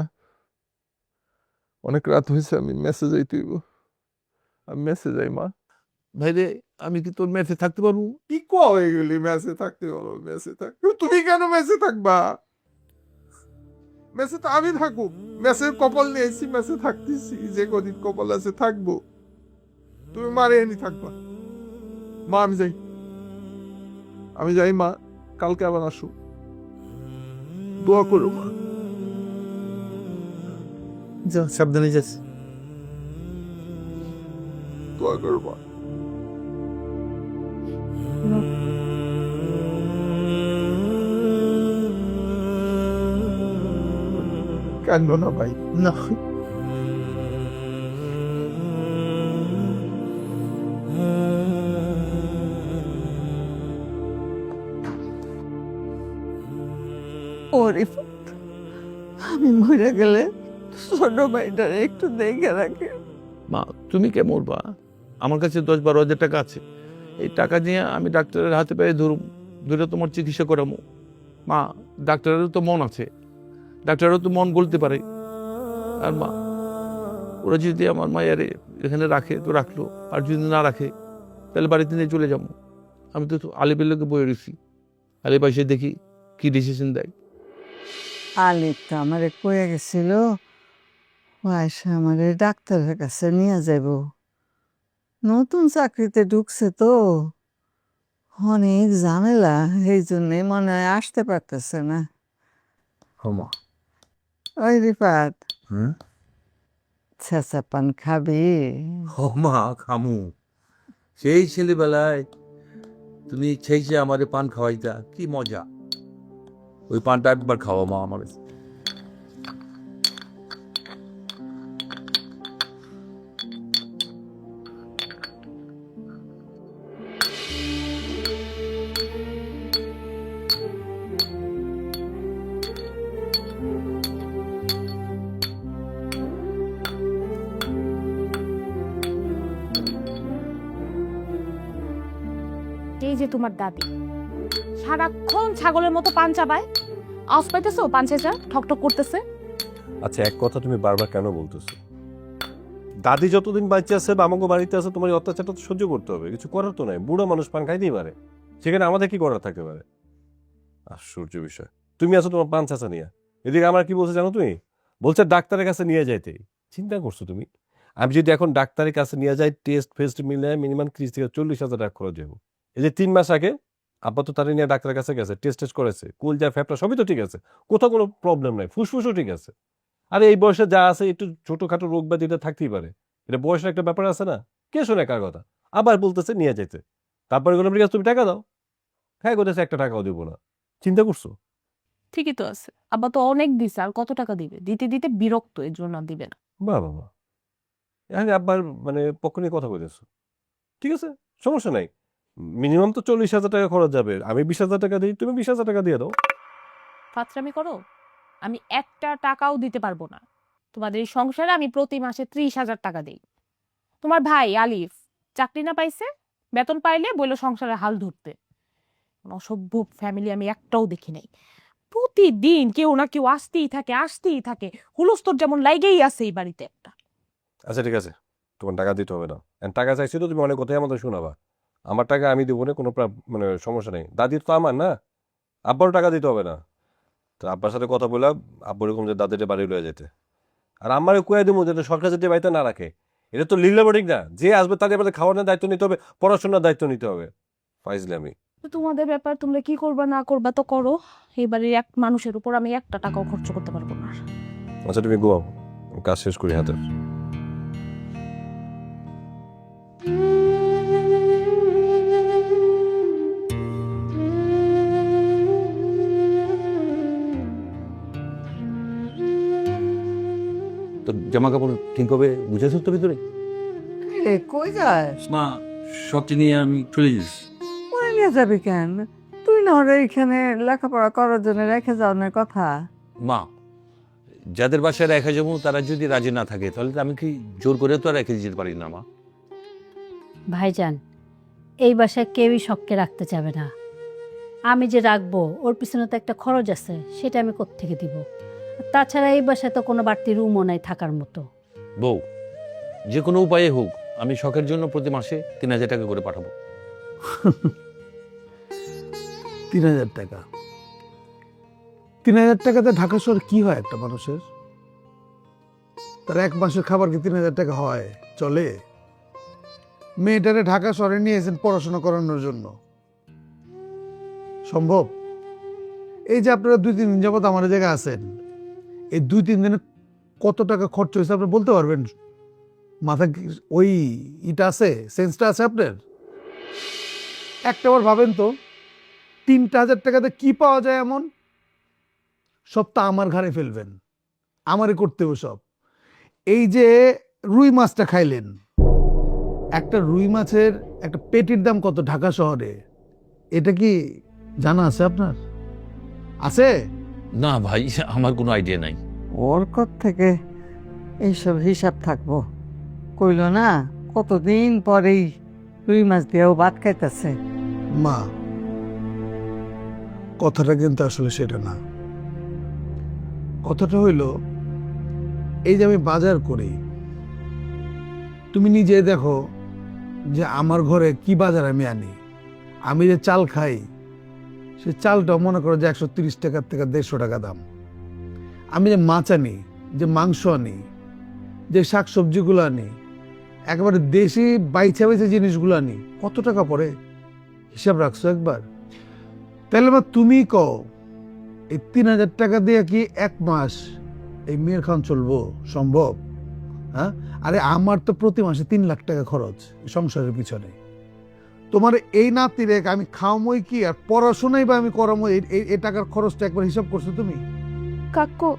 অনেক রাত হয়েছে, আমি মেসেজ আইতে হইব। আমি মেসেজ আই মা। ভাই রে, আমি কি তোর মেসে থাকতে পারবো? কি কও এগুলি? মেসে থাকতে বলো, মেসে থাক। তুমি কেন মেসে থাকবা? মেসে তো আমি থাকুক, মেসে কপাল নিয়েছি, মেসে থাকতেছি, যে কদিন কপাল আছে থাকবো। তুমি মারে এনে থাকবা। মা আমি যাই, আমি যাই মা, কালকে আবার আসো। দোয়া করো মা। যা, সাবধানে যাস। দোয়া করো মা। কান্দো না ভাই। না, ও রিফাত, আমি মরে গেলে ছোট ভাইটারে একটু দেখে রাখে। মা তুমি কে মরবা? আমার কাছে 10-12 হাজার টাকা আছে। এই টাকা নিয়ে আমি ডাক্তারের হাতে পায়ে ধরে তোমার চিকিৎসা করামো। মা, ডাক্তারেরও তো মন আছে, ডাক্তারেরও তো মন বলতে পারে। আর মা, ওরা যদি আমার মায়ের এখানে রাখে তো রাখলো, আর যদি না রাখে তাহলে বাড়িতে নিয়ে চলে যাবো। আমি তো আলিপের লোকে বয়ে রয়েছি, আলিপ এসে দেখি কি ডিসিশন দেয়। আলিফ তো আমারে কয়ে গেছিল, ও আয়সা আমারে ডাক্তারের কাছে নিয়ে যাব। নতুন চাকরিতে ঢুকছে তো, অনেক ঝামেলা, এই জন্যে মনে হয় আসতে পারতেছে না। হমা। ওই রিফাত, হ্যাঁ, ছেঁচা পান খাবি? মা খামু। সেই ছেলেবেলায় তুমি ইচ্ছাইছে আমারে পান খাওয়াইতা, কি মজা। ওই পানটা একবার খাওয়া মা আমার। এই যে তোমার দাদি সারাক্ষণ ছাগলের মতো পান চাবায়, আওয়াজ পাইতেছো? পান চেঁচা ঠকঠক করতেছে। আচ্ছা, এক কথা তুমি বারবার কেন বলতেছো? দাদি যতদিন বাঁচে আছে বা আমাকে বাড়িতে আছে, তোমার এই অত্যাচারটা তো সহ্য করতে হবে, কিছু করার তো নাই। বুড়ো মানুষ পান খাইতেই পারে, সেখানে আমাদের কি করার থাকতে পারে? আশ্চর্য বিষয়। তুমি আছো তোমার পান চাচা নিয়ে, এদিকে আমার কি বলছে জানো? তুমি বলছে ডাক্তারের কাছে নিয়ে যাইতে। চিন্তা করছো তুমি? আমি যদি এখন ডাক্তারের কাছে নিয়ে যাই, টেস্ট ফেস্ট মিলে মিনিমাম 30,000-40,000 টাকা খরচ যাবো। এই যে 3 মাস আগে আব্বা তো তারা নিয়ে ডাক্তারের কাছে গেছে, টেস্ট করেছে, কুলজা ফ্যাপটা সবই তো ঠিক আছে, কোথাও কোনো প্রবলেম নাই, ফুসফুসও ঠিক আছে। আর এই বয়সে যা আছে একটু ছোটখাটো রোগ ব্যাধিটা থাকতেই পারে, এটা বয়সের একটা ব্যাপার আছে না? কে শোনে কার কথা? আবার বলতেছে নিয়ে যাইতে, তারপরে বললাম ঠিক আছে তুমি টাকা দাও। হ্যাঁ বলেছে, একটা টাকাও দিব না। চিন্তা করছো? ঠিকই তো আছে, আব্বা তো অনেক দিছে, আর কত টাকা দিবে? দিতে দিতে বিরক্ত, এর জন্য আর দিবে না। বাহ বাবা, এখানে আব্বার মানে পক্ষ নিয়ে কথা বলেছো, ঠিক আছে, সমস্যা নাই। মিনিমাম তো 40,000 টাকা খরচ যাবে, আমি 20,000 টাকা দিই, তুমি 20,000 টাকা দিয়ে দাও। ফাত্রামি করো? আমি একটা টাকাও দিতে পারবো না। তোমাদের এই সংসারে আমি প্রতি মাসে 30,000 টাকা দিই। তোমার ভাই আলিফ চাকরি না পাইছে, বেতন পাইলে বললো সংসারে হাল ধরতে। অসভ্য ফ্যামিলি আমি একটাও দেখি নাই। প্রতিদিন কেউ না কেউ আসতেই থাকে, হুলস্থর যেমন লাইগেই আছে এই বাড়িতে একটা। আচ্ছা ঠিক আছে, তোমার টাকা দিতে হবে না। And টাকা চাইছি তো তুমি অনেক কথাই আমাদের শোনাবা। আমার টাকা আমি দেবো না, কোনো মানে সমস্যা নেই। দাদির তো আমার না, আব্বারও টাকা দিতে হবে না। তো আব্বার সাথে কথা বললাম, আব্বু এরকম যে দাদিটা বাড়ি লয়ে যেতে। আর আমারে কুয়া দেবো যাতে সরকার যাতে বাড়িতে না রাখে। এটা তো লিলাবটিক না, যে আসবে তাদের আমাদের খাওয়ানোর দায়িত্ব নিতে হবে, পড়াশোনার দায়িত্ব নিতে হবে। ফাইজলামি। তো তোমাদের ব্যাপার, তোমরা কি করবা না করবা তো করো। এবারে এক মানুষের উপর আমি একটা টাকাও খরচ করতে পারবো না। আচ্ছা তুমি ঘুমাও, আমি কাজ শেষ করি হাতে। তোর জামা কাপড় ঠিক হবে বুঝেছ তো ভিতরে? রে কই যাস? মা সবটি নিয়ে আমি চলে যাচ্ছি। ওরে নিয়ে যাবি কেন? তুই না ওরা এখানে লেখাপড়া করার জন্য রেখে যাওয়ার কথা। মা, যাদের বাসায় রেখে যাবো তারা যদি রাজি না থাকে তাহলে তো আমি কি জোর করে তো আর রেখে যেতে পারি না মা। ভাইজান, এই বাসায় কেউই শখকে রাখতে চাবে না। আমি যে রাখবো ওর পিছনে তো একটা খরচ আছে, সেটা আমি কোত্থেকে দিব? তাছাড়া এই বাসায় তো কোনো বাড়তি রুমও নাই থাকার মতো। বউ, যে কোনো উপায়ে হোক আমি শখের জন্য প্রতি মাসে 3,000 টাকা করে পাঠাবো। 3,000 টাকা? 3,000 টাকাতে ঢাকা শহর কি হয় একটা মানুষের? তার এক মাসের খাবার কি 3,000 টাকা হয়? চলে? মেয়েটারে ঢাকা শহরে নিয়েছেন পড়াশোনা করানোর জন্য, সম্ভব? এই যে আপনারা 2-3 দিন যাবত আমার জায়গায় আছেন, এই 2-3 দিনে কত টাকা খরচ হয়েছে আপনি বলতে পারবেন? মাথা ওই ইটা আছে, সেন্সটা আছে আপনার? একটাবার ভাবেন তো, 3,000 টাকাতে কি পাওয়া যায় এমন? সব তো আমার ঘাড়ে ফেলবেন, আমারই করতে হবে সব। এই যে রুই মাছটা খাইলেন, একটা রুই মাছের একটা পেটির দাম কত ঢাকা শহরে? এটা কি জানা আছে আপনার? আছে? না ভাই, আমার কোনো আইডিয়া নাই। ওর থেকে এইসব হিসাব থাকবো? কইল না কতদিন পরেই রুই মাছ দিয়েও ভাত খাইতেছে। মা, কথাটা কিন্তু আসলে সেটা না। কথাটা হইল, এই যে আমি বাজার করি, তুমি নিজে দেখো যে আমার ঘরে কি বাজার আমি আনি। আমি যে চাল খাই, সে চালটা মনে করো যে 130 টাকার থেকে 150 টাকা দাম। আমি যে মাছ আনি, যে মাংস আনি, যে শাকসবজিগুলো আনি, একেবারে দেশি বাইছা বাইছা জিনিসগুলো আনি, কত টাকা পড়ে হিসাব রাখছো একবার? তাহলে মা তুমি কও, এই 3,000 টাকা দিয়ে কি এক মাস এই মেয়ের খান চলবো? সম্ভব? হ্যাঁ? আরে আমার তো প্রতি মাসে 3 লাখ টাকা খরচ সংসারের পিছনে। তোমার এই নাতিরে আমি খাওয়ামই কি আর পড়াশোনাই বা আমি করামো? এই টাকার খরচটা একবার হিসাব করছো তুমি? কাকু,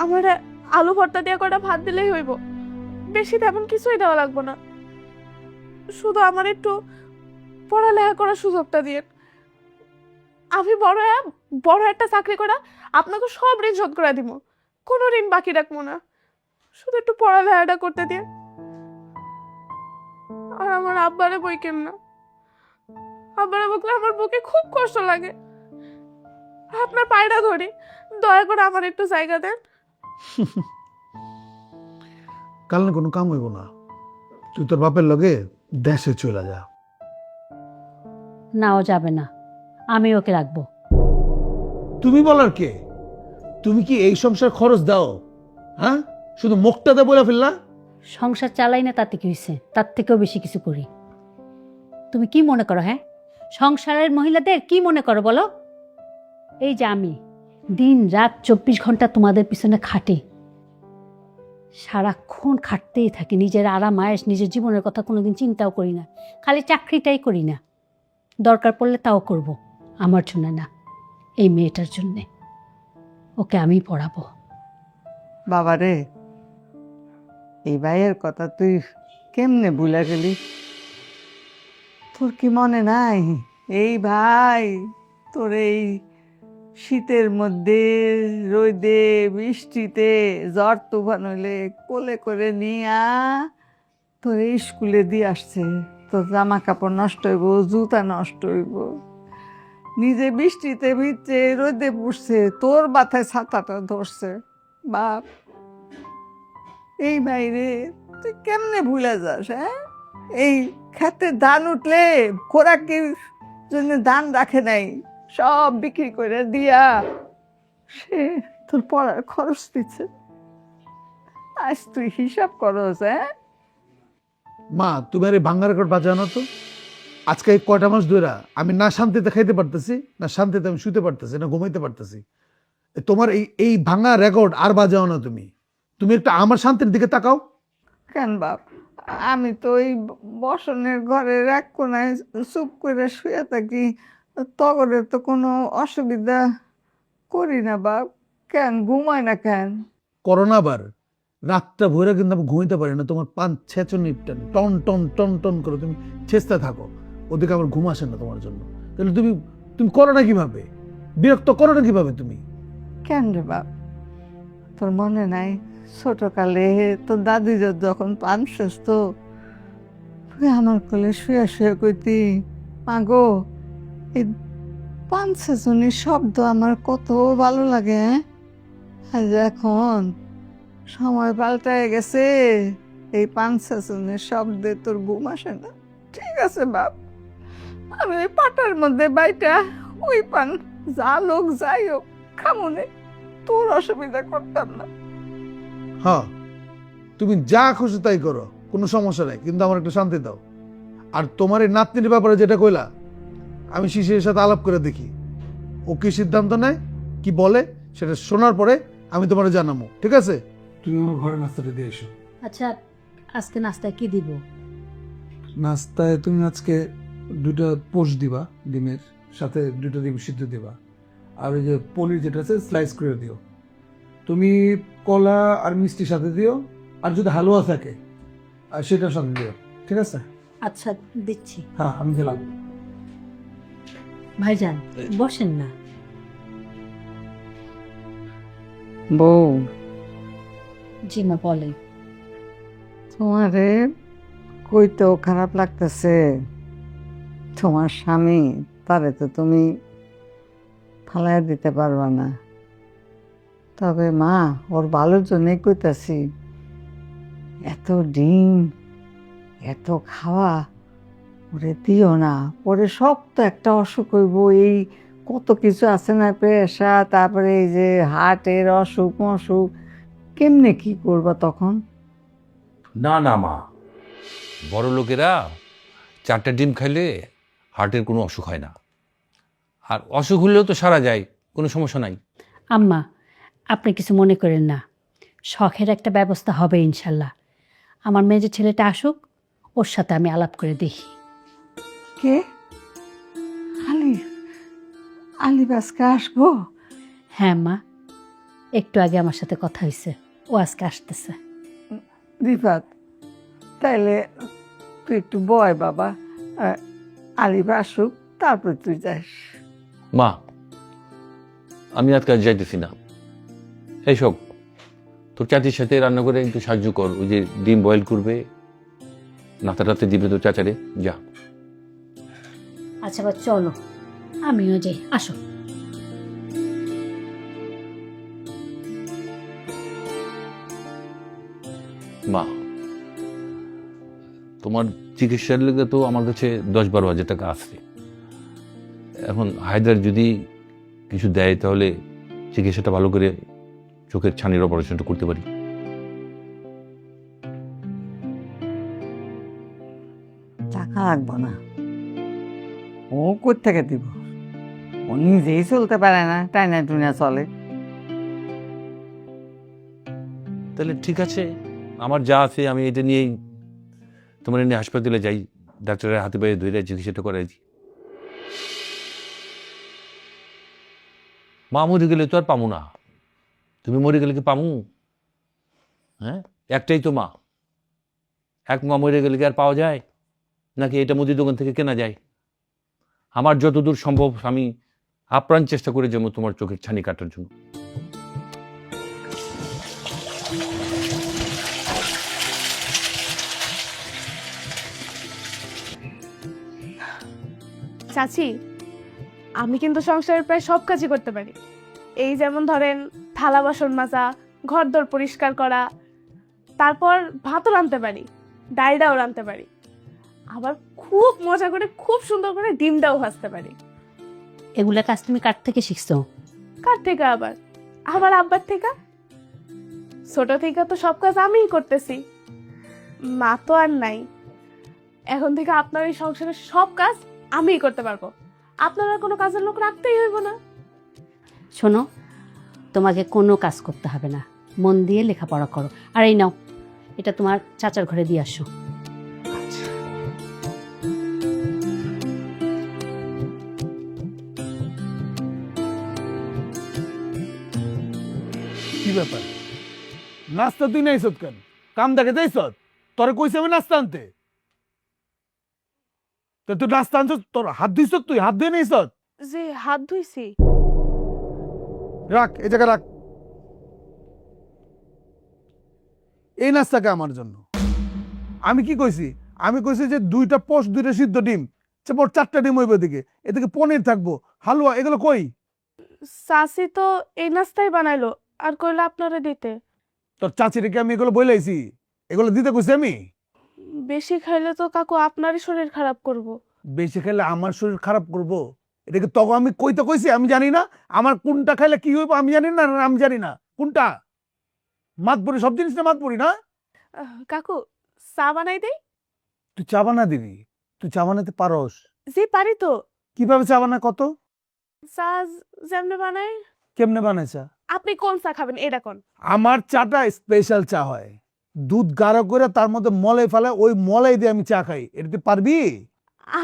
আমার আলু ভর্তা দিয়ে কটা ভাত দিলেই হইব, বেশি তেমন কিছুই দেওয়া লাগবো না। শুধু আমার একটু পড়ালেখা করার সুযোগটা দিয়ে, আমি বড় একটা চাকরি করা আপনাকে সব ঋণ শোধ করে দিব, কোনো ঋণ বাকি রাখবো না। শুধু একটু পড়ালেখাটা করতে দিয়ে। আর আমার আব্বারে বই কেন না, আব্বারে বকলে আমার বুকে খুব কষ্ট লাগে। আপনার পায়টা ধরি, দয়া করে আমার একটু জায়গা দেন। কাল না কোনো কাম হইব না, তুই তোর বাপের লগে দেশে চলে যা। নাও যাবে না, আমি ওকে রাখবো। তুমি বলার কে? তুমি কি এই সংসার খরচ দাও? হ্যাঁ, শুধু মুখটাতে বলে ফেললা। সংসার চালাই না তাতে কি হয়েছে, তার থেকেও বেশি কিছু করি। তুমি কি মনে করো? হ্যাঁ, সংসারের মহিলাদের কি মনে করো বলো? এই যে আমি দিন রাত 24 ঘন্টা তোমাদের পিছনে খাটি, সারাক্ষণ খাটতেই থাকি, নিজের আরাম আয়েশ নিজের জীবনের কথা কোনোদিন চিন্তাও করি না, খালি চাকরিটাই করি না। দরকার পড়লে তাও করব, আমার জন্য না, এই মেয়েটার জন্যে। ওকে আমি পড়াবো। বাবা রে, এই ভাইয়ের কথা তুই কেমনে ভুলে গেলি? তোর কি মনে নাই এই ভাই তোর এই শীতের মধ্যে রোদে বৃষ্টিতে ঝড় তুফান হইলে কোলে করে নিয়া তোর এই স্কুলে দিয়ে আসছে? তোর জামা কাপড় নষ্ট হইব, জুতা নষ্ট হইব, নিজে বৃষ্টিতে ভিজছে, রোদে পুষছে, তোর মাথায় ছাতাটা ধরছে। বাপ, এই বাইরে তুই কেমনে ভুলে যাস? হ্যাঁ, এই খেতে ধান উঠলে খোরাকির জন্য ধান রাখে নাই, সব বিক্রি করে দিয়া সে তোর পড়ার খরচ দিচ্ছে। আজ তুই হিসাব করস, হ্যাঁ? মা তুমি আর এই ভাঙ্গা রেকর্ড বাজানো তো। আজকে এই কয়টা মাস ধরে আমি না শান্তিতে খাইতে পারতেছি, না শান্তিতে আমি শুতে পারতেছি, না ঘুমাইতে পারতেছি। তোমার এই ভাঙা রেকর্ড আর বাজাও না তুমি। তুমি একটু আমার শান্তির দিকে তাকাও। কেন বাপ, আমি তো ওই বসনের ঘরের এক কোনায় চুপ করে শুয়ে থাকি, তগরে তো কোনো অসুবিধা করি না বাপ। কেন ঘুমায় না কেন? করোনা বার রাতটা ভরে কিন্তু আমি ঘুমাইতে পারি না, তোমার পান ছেঁচনি টন টন টন টন করে তুমি ছেঁচতে থাকো, ওদিকে আমার ঘুম আসে না তোমার জন্য। তাহলে তুমি তুমি করো না কিভাবে, বিরক্ত করো না কিভাবে তুমি? কেন রে বাপ, তোর মনে নাই ছোটকালে তোর দাদি যখন পান সুস্থ, তুই আমার কোলে শুয়ে শুয়ে কইতি, মাগো এই পান সেচনির শব্দ আমার কত ভালো লাগে, হ্যাঁ? আজ এখন সময় পাল্টায় গেছে, এই পান সেচনির শব্দে তোর ঘুম আসে না। ঠিক আছে বাপ, আমি ওই পাটার মধ্যে বাইটা ওই পান যা লোক যাই হোক খামুনে, তোর অসুবিধা করতাম না। হ্যাঁ, তুমি যা খুশি তাই করো, কোনো সমস্যা নাই, কিন্তু আমার একটু শান্তি দাও। আর তোমার এই নাতনির ব্যাপারে যেটা কইলা, আমি শিশিরের সাথে আলাপ করে দেখি ও কি সিদ্ধান্ত নেয়, কি বলে, সেটা শোনার পরে আমি তোমার জানাবো, ঠিক আছে? তুমি আমার ঘরে নাস্তাটা দিয়ে এসো। আচ্ছা, আজকে নাস্তায় কি দিব? নাস্তায় তুমি আজকে 2টা পোস্ট দিবা, ডিমের সাথে 2টা ডিম সিদ্ধ দিবা, আর ওই যে পনির যেটা আছে স্লাইস করে দিও। তুমি কলা আর মিষ্টির সাথে দিও, আর যদি হালুয়া থাকে আর সেটার সাথে দিও, ঠিক আছে? আচ্ছা, দিচ্ছি। হ্যাঁ, আমি গেলাম। ভাইজান বসেন না। বউ, জি মা বলেন। তোমারে কইতেও খারাপ লাগতেছে, তোমার স্বামী তারে তো তুমি ফালাই দিতে পারবা না। তবে মা, ওর ভালোর জন্যই কইতাছি, এত ডিম এত খাওয়া ওরে দিও না, পরে সব তো একটা অসুখ হইব। এই কত কিছু আছে না, প্রেশার, তারপরে এই যে হার্টের অসুখ মসুখ, কেমনে কি করবা তখন? না না মা, বড় লোকেরা 4টা ডিম খাইলে হার্টের কোনো অসুখ হয় না, আর অসুখ হলেও তো সারা যায়, কোনো সমস্যা নাই। আম্মা, আপনি কিছু মনে করেন না, শখের একটা ব্যবস্থা হবে ইনশাল্লাহ। আমার মেয়ে যে ছেলেটা আসুক, ওর সাথে আমি আলাপ করে দেখি। কে? আলিফ আজকে আসবো? হ্যাঁ মা, একটু আগে আমার সাথে কথা হয়েছে, ও আজকে আসতেছে। রিফাত, তাইলে তুই একটু বয় বাবা, আলিফ আসুক তারপর তুই যাস। মা, আমি আজকে যাইতেছি না। এইসব তোর চাচির সাথে রান্না করে একটু সাহায্য কর, ওই যে ডিম বয়েল করবে, নাতাটাতে দিবে তোর চাচারে, যা। আচ্ছা বা চলো, আমিও যাই, আসো। মা, তোমার চিকিৎসার লেগে তো আমার কাছে 10-12 হাজার টাকা আছে। এখন হায়দার যদি কিছু দেয় তাহলে চিকিৎসাটা ভালো করে চোখের ছানির অপারেশনটা করতে পারি। টাকা লাগবো না, ও কোত্থেকে দিব? ও নিজেই চলতে পারে না, টাইনা টুনা চলে। তাহলে ঠিক আছে, আমার যা আছে আমি এটা নিয়েই তোমার নিয়ে হাসপাতালে যাই, ডাক্তারের হাতে পায়ে ধরে চিকিৎসাটা করাই দিই। মা মরে গেলে তো আর পামু না, তুমি মরে গেলে কি পামু? হ্যাঁ, একটাই তো মা, এক মা মরে গেলে কি আর পাওয়া যায় নাকি এটা মুদির দোকান থেকে কেনা যায়? আমার যতদূর সম্ভব আমি আপ্রাণ চেষ্টা করে যাবো তোমার চোখের ছানি কাটার জন্য। চাচি, আমি কিন্তু সংসারের প্রায় সব কাজই করতে পারি। এই যেমন ধরেন থালা বাসন মাজা, ঘরদোর পরিষ্কার করা, তারপর ভাতও রাঁধতে পারি, ডালটাও রাঁধতে পারি, আবার খুব মজা করে খুব সুন্দর করে ডিমটাও ভাজতে পারি। এগুলা কাজ তুমি কার থেকে শিখছো? কার থেকে? আবার আমার আব্বার থেকে। ছোট থেকে তো সব কাজ আমিই করতেছি, মা তো আর নাই। এখন থেকে আপনার এই সংসারের সব কাজ আমিই করতে পারবো, আপনার আর কোনো কাজের লোক রাখতেই হইব না। শোনো, তোমাকে কোনো কাজ করতে হবে না, মন দিয়ে লেখাপড়া করো। আর এই নাও, এটা তোমার চাচার ঘরে দিয়ে আসো। কি ব্যাপার? নাস্তা তুই নাই কেন? কাম দেখে যাইছ? তোরে কইছে আমি নাস্তা আনতে। তো তুই নাস্তা আনছ, তোর হাত ধুইছ? তুই হাত ধুয়ে নিয়েছ? যে হাত ধুইছি। রাখ, এই জায়গায় রাখ। এই নাস্তাকে আমার জন্য। আমি কি কইছি? আমি কইছি যে 2টা পোস্ট 2টা সিদ্ধ ডিম, মোট 4টা ডিম হইবে এদিকে, এদিকে পনির থাকবো, হালুয়া, এগুলো কই? চাচি তো এই নাস্তাই বানাইলো, আর কইলো আপনারে দিতে। তোর চাচিরে কি আমি এগুলো বইলাইছি? এগুলো দিতে কইছি আমি? বেশি খাইলে তো কাকু আপনারই শরীর খারাপ করব। বেশি খেলে আমার শরীর খারাপ করবো? এটাকে তখন আমি কইতে কইছি? আমি জানি না আমার কোনটা খাইলে কি হইব? আমি জানি না, আমি জানি না কোনটা মাতপুরি, সব জিনিস না মাতপুরি না। কাকু চা বানাই দেই? তুই চা বানা দিবি? তুই চা বানাতে পারস? জি পারি তো। কিভাবে চা বানায় কত? চা যেমনে বানাই। কেমনে বানায় চা? আপনি কোন চা খাবেন এটা কোন? আমার চাটা স্পেশাল চা হয়, দুধ গাঢ় করে তার মধ্যে মলাই ফেলায়, ওই মলাই দিয়ে আমি চা খাই। এটাতে পারবি?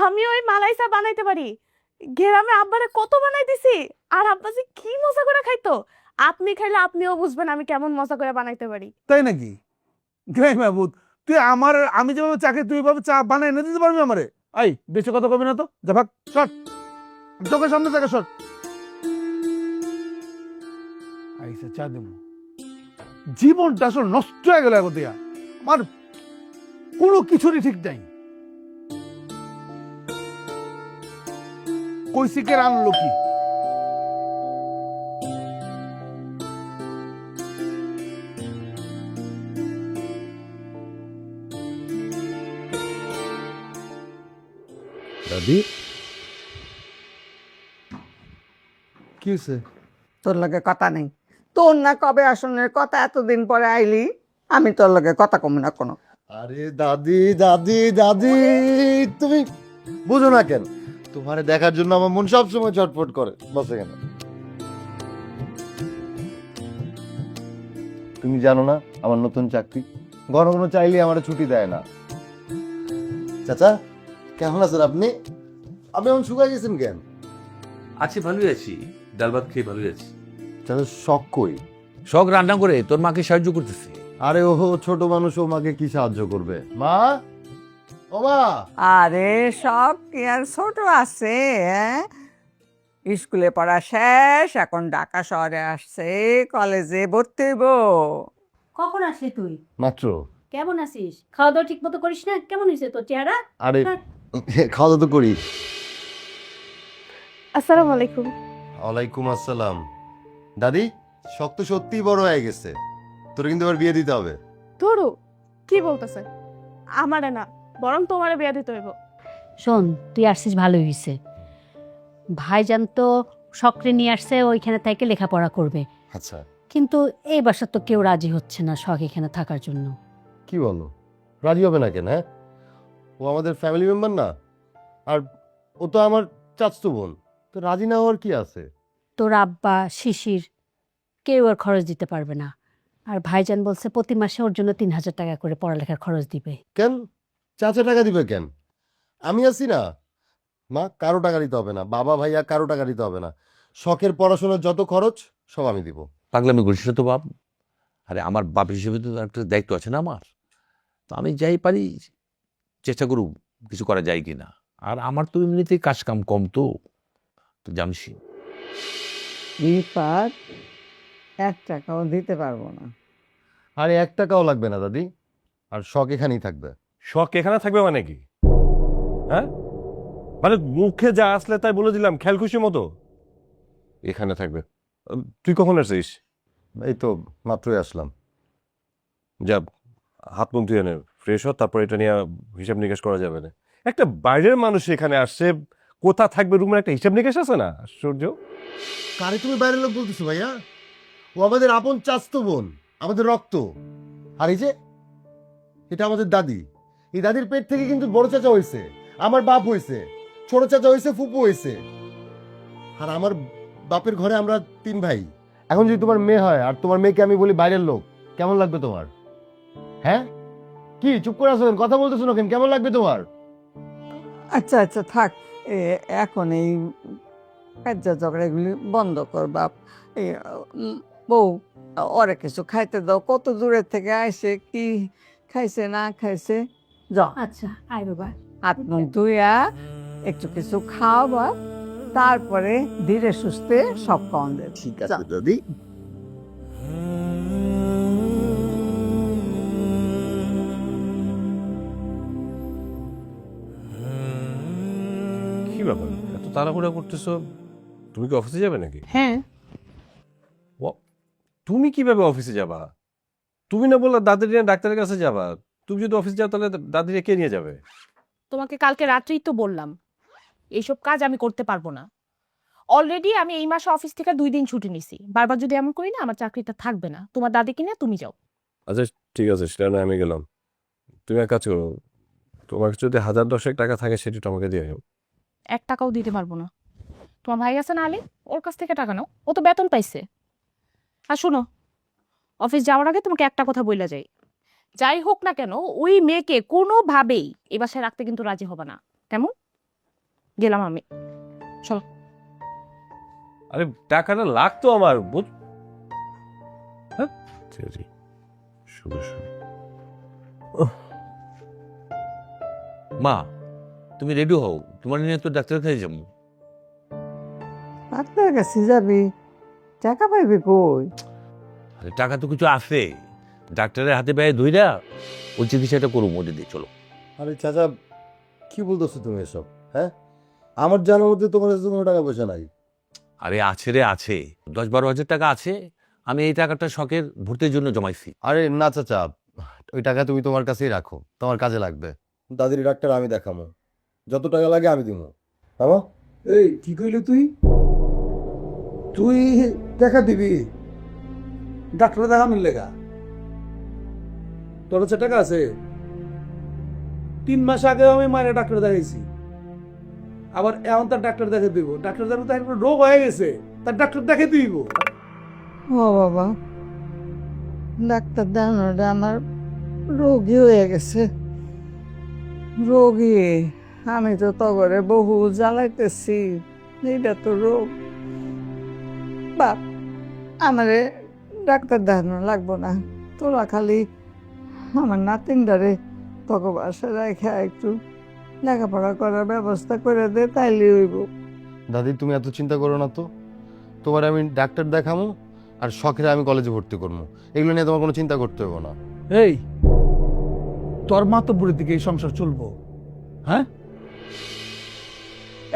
আমি ওই মালাই চা বানাইতে পারি, গ্রামে আব্বারে কত বানাই দিছি, আর আব্বা যে কি মজা করে খাইতো। আপনি খাইলে আপনিও বুঝবেন আমি কেমন মজা করে বানাইতে পারি। তাই নাকি? গ্রাই মাহবুদ, তুই আমার, আমি যেভাবে চা খাই তুই এভাবে চা বানাই না দিতে পারবি আমারে? আই, বেশি কথা কবি না তো, যা ভাগ, শট, চোখের সামনে থেকে শট। আইসা চা দেবো, জীবনটা আসলে নষ্ট হয়ে গেল এখন দিয়া। আমার কোনো কিছুরই ঠিক নাই। কৈশিকের আনলো কি? দাদি, কি হয়েছে? তোর লগে কথা নেই। তোর না কবে আসনের কথা, এতদিন পরে আইলি, আমি তোর লগে কথা কমি না কোনো। আরে দাদি দাদি দাদি, তুমি বুঝো না কেন? তোমারে দেখার জন্য আমার মন সবসময় ছটফট করে। বসে কেন? তুমি জানো না আমার নতুন চাকরি? ঘন ঘন চাইলে আমার ছুটি দেয় না। চাচা, কেমন আছেন আপনি? আপনি এমন শুকাই গেছেন কেন? আছি, ভালোই আছি, ডাল ভাত খেয়ে ভালোই আছি। চাচা, শখ কই? শখ রান্না করে তোর মাকে সাহায্য করতেছি। আরে ওহো, ছোট মানুষ, ও মাকে কি সাহায্য করবে? মা, ও মা। আরে সব কি আর ছোট আছে? স্কুলে পড়া শেষ, এখন ঢাকা শহরে আসছে, কলেজে ভর্তি হইব। কখন আসলি তুই? মাত্র। কেমন আছিস? খাওয়া দাওয়া ঠিক মতো করিস না? কেমন হয়েছে তোর চেহারা? আরে খাওয়া দাওয়া তো করি। আসসালামু আলাইকুম। ওয়ালাইকুম আসসালাম। দাদি, শখ তো সত্যিই বড় হয়ে গেছে, তোর কিন্তু আবার বিয়ে দিতে হবে। ধরু কি বলতেছে? আমারে না, বরং তোমারে বিয়া দিতে হইব। শোন, তুই আসছিস ভালোই হয়েছে। ভাইজান তো শখরে নিয়ে আসছে, ওইখানে থেকে লেখাপড়া করবে। আচ্ছা। কিন্তু এই বাসার তো কেউ রাজি হচ্ছে না শখ এখানে থাকার জন্য। কি বলো? রাজি হবে না কেন? হ্যাঁ, ও আমাদের ফ্যামিলি মেম্বার না? আর ও তো আমার চাচতো বোন, তো রাজি না হওয়ার কি আছে? তোর আব্বা, শিশির কেউ আর খরচ দিতে পারবে না। আর ভাইজান বলছে প্রতি মাসে ওর জন্য 3,000 টাকা করে পড়ালেখার খরচ দিবে। কেন? চাচা টাকা দিবে কেন? আমি আছি না মা, কারো টাকা দিতে হবে না, বাবা ভাইয়া কারো টাকা দিতে হবে না। শখের পড়াশোনার যত খরচ সব আমি দিব। পাগলামি করিস না তো বাপ। আরে আমার বাপ হিসেবে তো একটা দায়িত্ব আছে না আমার। তো আমি যাই পারি চেষ্টা করব কিছু করা যায় কি না। আর আমার তো এমনিতেই কাজ কাম কম, তো জানসি। রিফাত 1 টাকাও দিতে পারবো না। আরে 1 টাকাও লাগবে না দাদি, আর শখ এখানেই থাকবে। শখ এখানে থাকবে মানে কি? হ্যাঁ, মানে মুখে যা আসলে তাই বলে দিলাম খেয়াল খুশি মতো? এখানে থাকবে। তুই কখন আসছিস? এই তো মাত্রই আসলাম। যা, হাত মুখ ধুয়ে নে, ফ্রেশ হ, তারপর এটা নিয়ে হিসাব নিকাশ করা যাবে না। একটা বাইরের মানুষ এখানে আসছে, কোথা থাকবে রুমের একটা হিসাব নিকাশ আছে না? আশ্চর্য। কারে তুমি বাইরের লোক বলতেছো ভাইয়া? ও আমাদের আপন চাচতো বোন। আমাদের রক্ত। আর এই যে এটা আমাদের দাদি, এই দাদির পেট থেকে কিন্তু বড় চাচা হয়েছে, আমার বাপ হয়েছে, ছোট চাচা হয়েছে, ফুপু হয়েছে। আর আমার বাপের ঘরে আমরা 3 ভাই। এখন যদি তোমার মেয়ে হয় আর তোমার মেয়েকে আমি বলি বাইরের লোক, কেমন লাগবে তোমার? হ্যাঁ, কি চুপ করে আছো কেন? কথা বলতেছো না কেন? কেমন লাগবে তোমার? আচ্ছা আচ্ছা থাক, এখন এই কার্য ঝগড়াগুলি বন্ধ কর বাপ। বউ, ওরে কিছু খাইতে দাও, কত দূরের থেকে আইসে, কি খাইছে না খাইছে। যাও আচ্ছা আয় বাবা। হাত মুখ ধুইয়া একটু কিছু খাও বা, তারপরে ধীরে সুস্থে সব খাওয়ান দেবে। ঠিক আছে দাদি। কি ব্যাপার, এত তাড়াহুড়া করতেছো? তুমি কি অফিসে যাবে নাকি? হ্যাঁ। তুমি কিভাবে অফিসে যাবা? তুমি না বললা দাদির নিয়ে ডাক্তারের কাছে যাবা। তুমি যদি অফিসে যাও তাহলে দাদিরে কে নিয়ে যাবে? তোমাকে কালকে রাত্রেই তো বললাম এইসব কাজ আমি করতে পারবো না। অলরেডি আমি এই মাসে অফিস থেকে 2 দিন ছুটি নিছি। বারবার যদি এমন করি না, আমার চাকরিটা থাকবে না। তোমার দাদিকে নিয়ে তুমি যাও। আচ্ছা ঠিক আছে, সেটা না আমি গেলাম। তুমি এক কাজ করো, তোমার কাছে যদি 1010 টাকা থাকে সেটা তো আমাকে দিয়ে যাও। 1 টাকাও দিতে পারবো না। তোমার ভাই আছে না আলী, ওর কাছ থেকে টাকা নাও, ও তো বেতন পাইছে। আর শোনো, অফিস যাওয়ার আগে তোমাকে একটা কথা বইলা যাই, যাই হোক না কেন ওই মেয়েকে কোনোভাবেই এ বাসায় রাখতে কিন্তু রাজি হবে না। কেমন? গেলাম আমি। চলো। আরে টাকাটা লাগতো আমার, হ্যাঁ শুধু মা, তুমি রেডি হও, তোমার নিয়ে তো ডাক্তার কাছে যাবো। ডাক্তারের কাছে যাবি? টাকা পাইবি কই? আরে টাকা তো কিছু আছে, ডাক্তারের হাতে পায়ে ধইরা ওই চিকিৎসাটা করুম ওদের দিয়ে। চলো। আরে চাচা, কি বলতেছো তুমি এসব? হ্যাঁ, আমার জানার মধ্যে তোমার কাছে কোনো টাকা পয়সা নাই। আরে আছে রে, আছে 10-12 হাজার টাকা আছে। আমি এই টাকাটা শখের ভর্তির জন্য জমাইছি। আরে না চাচা, ওই টাকা তুমি তোমার কাছেই রাখো, তোমার কাজে লাগবে। দাদির ডাক্তার আমি দেখাবো, যত টাকা লাগে আমি দিব। বাবা, এই কি কইলি তুই? তুই দেখা দিবি ডাক্তার দেখানোর লেগা? তোর কাছে টাকা আছে? 3 মাস আগে আমি মায়ের ডাক্তার দেখাইছি, আবার এখন তার ডাক্তার দেখে দিব? ডাক্তার দেখে তার কোনো রোগ হয়ে গেছে, তার ডাক্তার দেখে দিব। ও বাবা, ডাক্তার দেখানোটা আমার রোগী হয়ে গেছে। রোগী আমি তো তগরে বহু জ্বালাইতেছি, এইটা তো রোগ। বাপ, আমারে ডাক্তার দেখানো লাগবো না, তোরা খালি আমার নাতিনটারে তক বাসায় রেখে একটু লেখাপড়া করার ব্যবস্থা করে দে, তাইলে হইব। দাদি তুমি এত চিন্তা করো না তো, তোমার আমি ডাক্তার দেখাবো আর শখের আমি কলেজে ভর্তি করবো, এগুলো নিয়ে তোমার কোনো চিন্তা করতে হবে না। এই তোর মাতব্বরের দিকে এই সংসার চলবো? হ্যাঁ,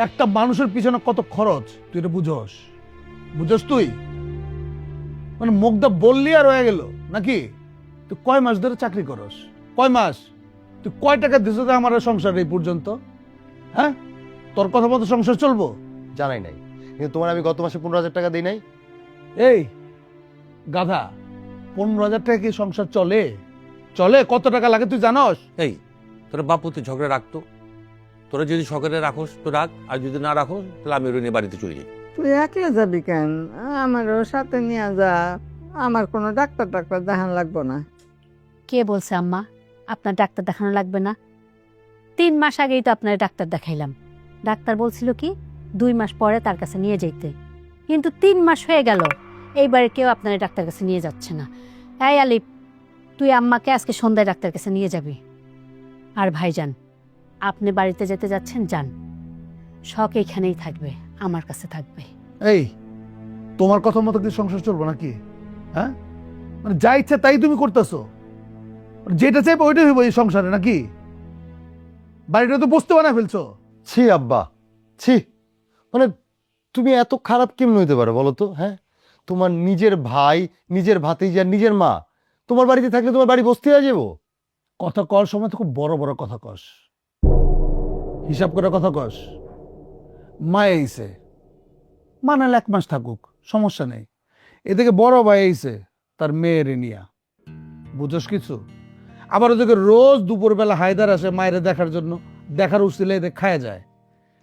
একটা মানুষের পিছনে কত খরচ তুই এটা বুঝস? বুঝস তুই? মানে মুখটা বললি আর হয়ে গেল নাকি? তুই কয় মাস ধরে চাকরি করস? কয় মাস? তুই কয় টাকা দিস আমার সংসার এই পর্যন্ত? হ্যাঁ, তোর কথা মতো সংসার চলবো? জানাই নাই, কিন্তু তোমার আমি গত মাসে 15,000 টাকা দিই নাই? এই গাধা, 15,000 টাকা কি সংসার চলে? চলে? কত টাকা লাগে তুই জানস? এই তোরা বাপুতে ঝগড়া রাখতো, তোরা যদি শখের রাখোস তো রাখ, আর যদি না রাখোস তাহলে আমি ওর নিয়ে বাড়িতে চলে যাই। তুই একলা যাবি কেন? আমারও সাথে নিয়ে যা, আমার কোনো ডাক্তার দেখান লাগবো না। কে বলছে আম্মা আপনার ডাক্তার দেখানো লাগবে না? 3 মাস আগেই তো আপনার ডাক্তার দেখাইলাম। ডাক্তার বলছিল কি 2 মাস পরে তার কাছে নিয়ে যেতে, কিন্তু 3 মাস হয়ে গেল, এইবারে কেউ আপনার ডাক্তার কাছে নিয়ে যাচ্ছে না। এই আলিফ, তুই আম্মাকে আজকে সন্ধ্যায় ডাক্তার কাছে নিয়ে যাবি। আর ভাইজান, আপনি বাড়িতে যেতে যাচ্ছেন, যান, শখ এইখানেই থাকবে, আমার কাছে থাকবে। এই তোমার কথা মতো কি সংসার চলবো নাকি? হ্যাঁ, মানে যা ইচ্ছা তাই তুমি করতেছো, যেটা চাইবো ওইটাই হইব এই সংসারে নাকি? বাড়িটা তো বসতে বানা ফেলছো। ছি আব্বা, ছি, মানে তুমি এত খারাপ কেমন হইতে পারো বলো তো? হ্যাঁ, তোমার নিজের ভাই, নিজের ভাতিজা, নিজের মা তোমার বাড়িতে থাকলে তোমার বাড়ি বসতে হয়ে যাবো? কথা কর সময় তো খুব বড় বড় কথা কস, হিসাব করে কথা কস। মা এইছে, মানালে 1 মাস থাকুক, সমস্যা নেই। এদিকে বড় ভাই এইছে তার মেয়ের নিয়া, বুঝোস কিছু? আবার ওদিকে রোজ দুপুরবেলা হায়দার আসে মায়ের দেখার জন্য, দেখার উচিলে এদের খায় যায়।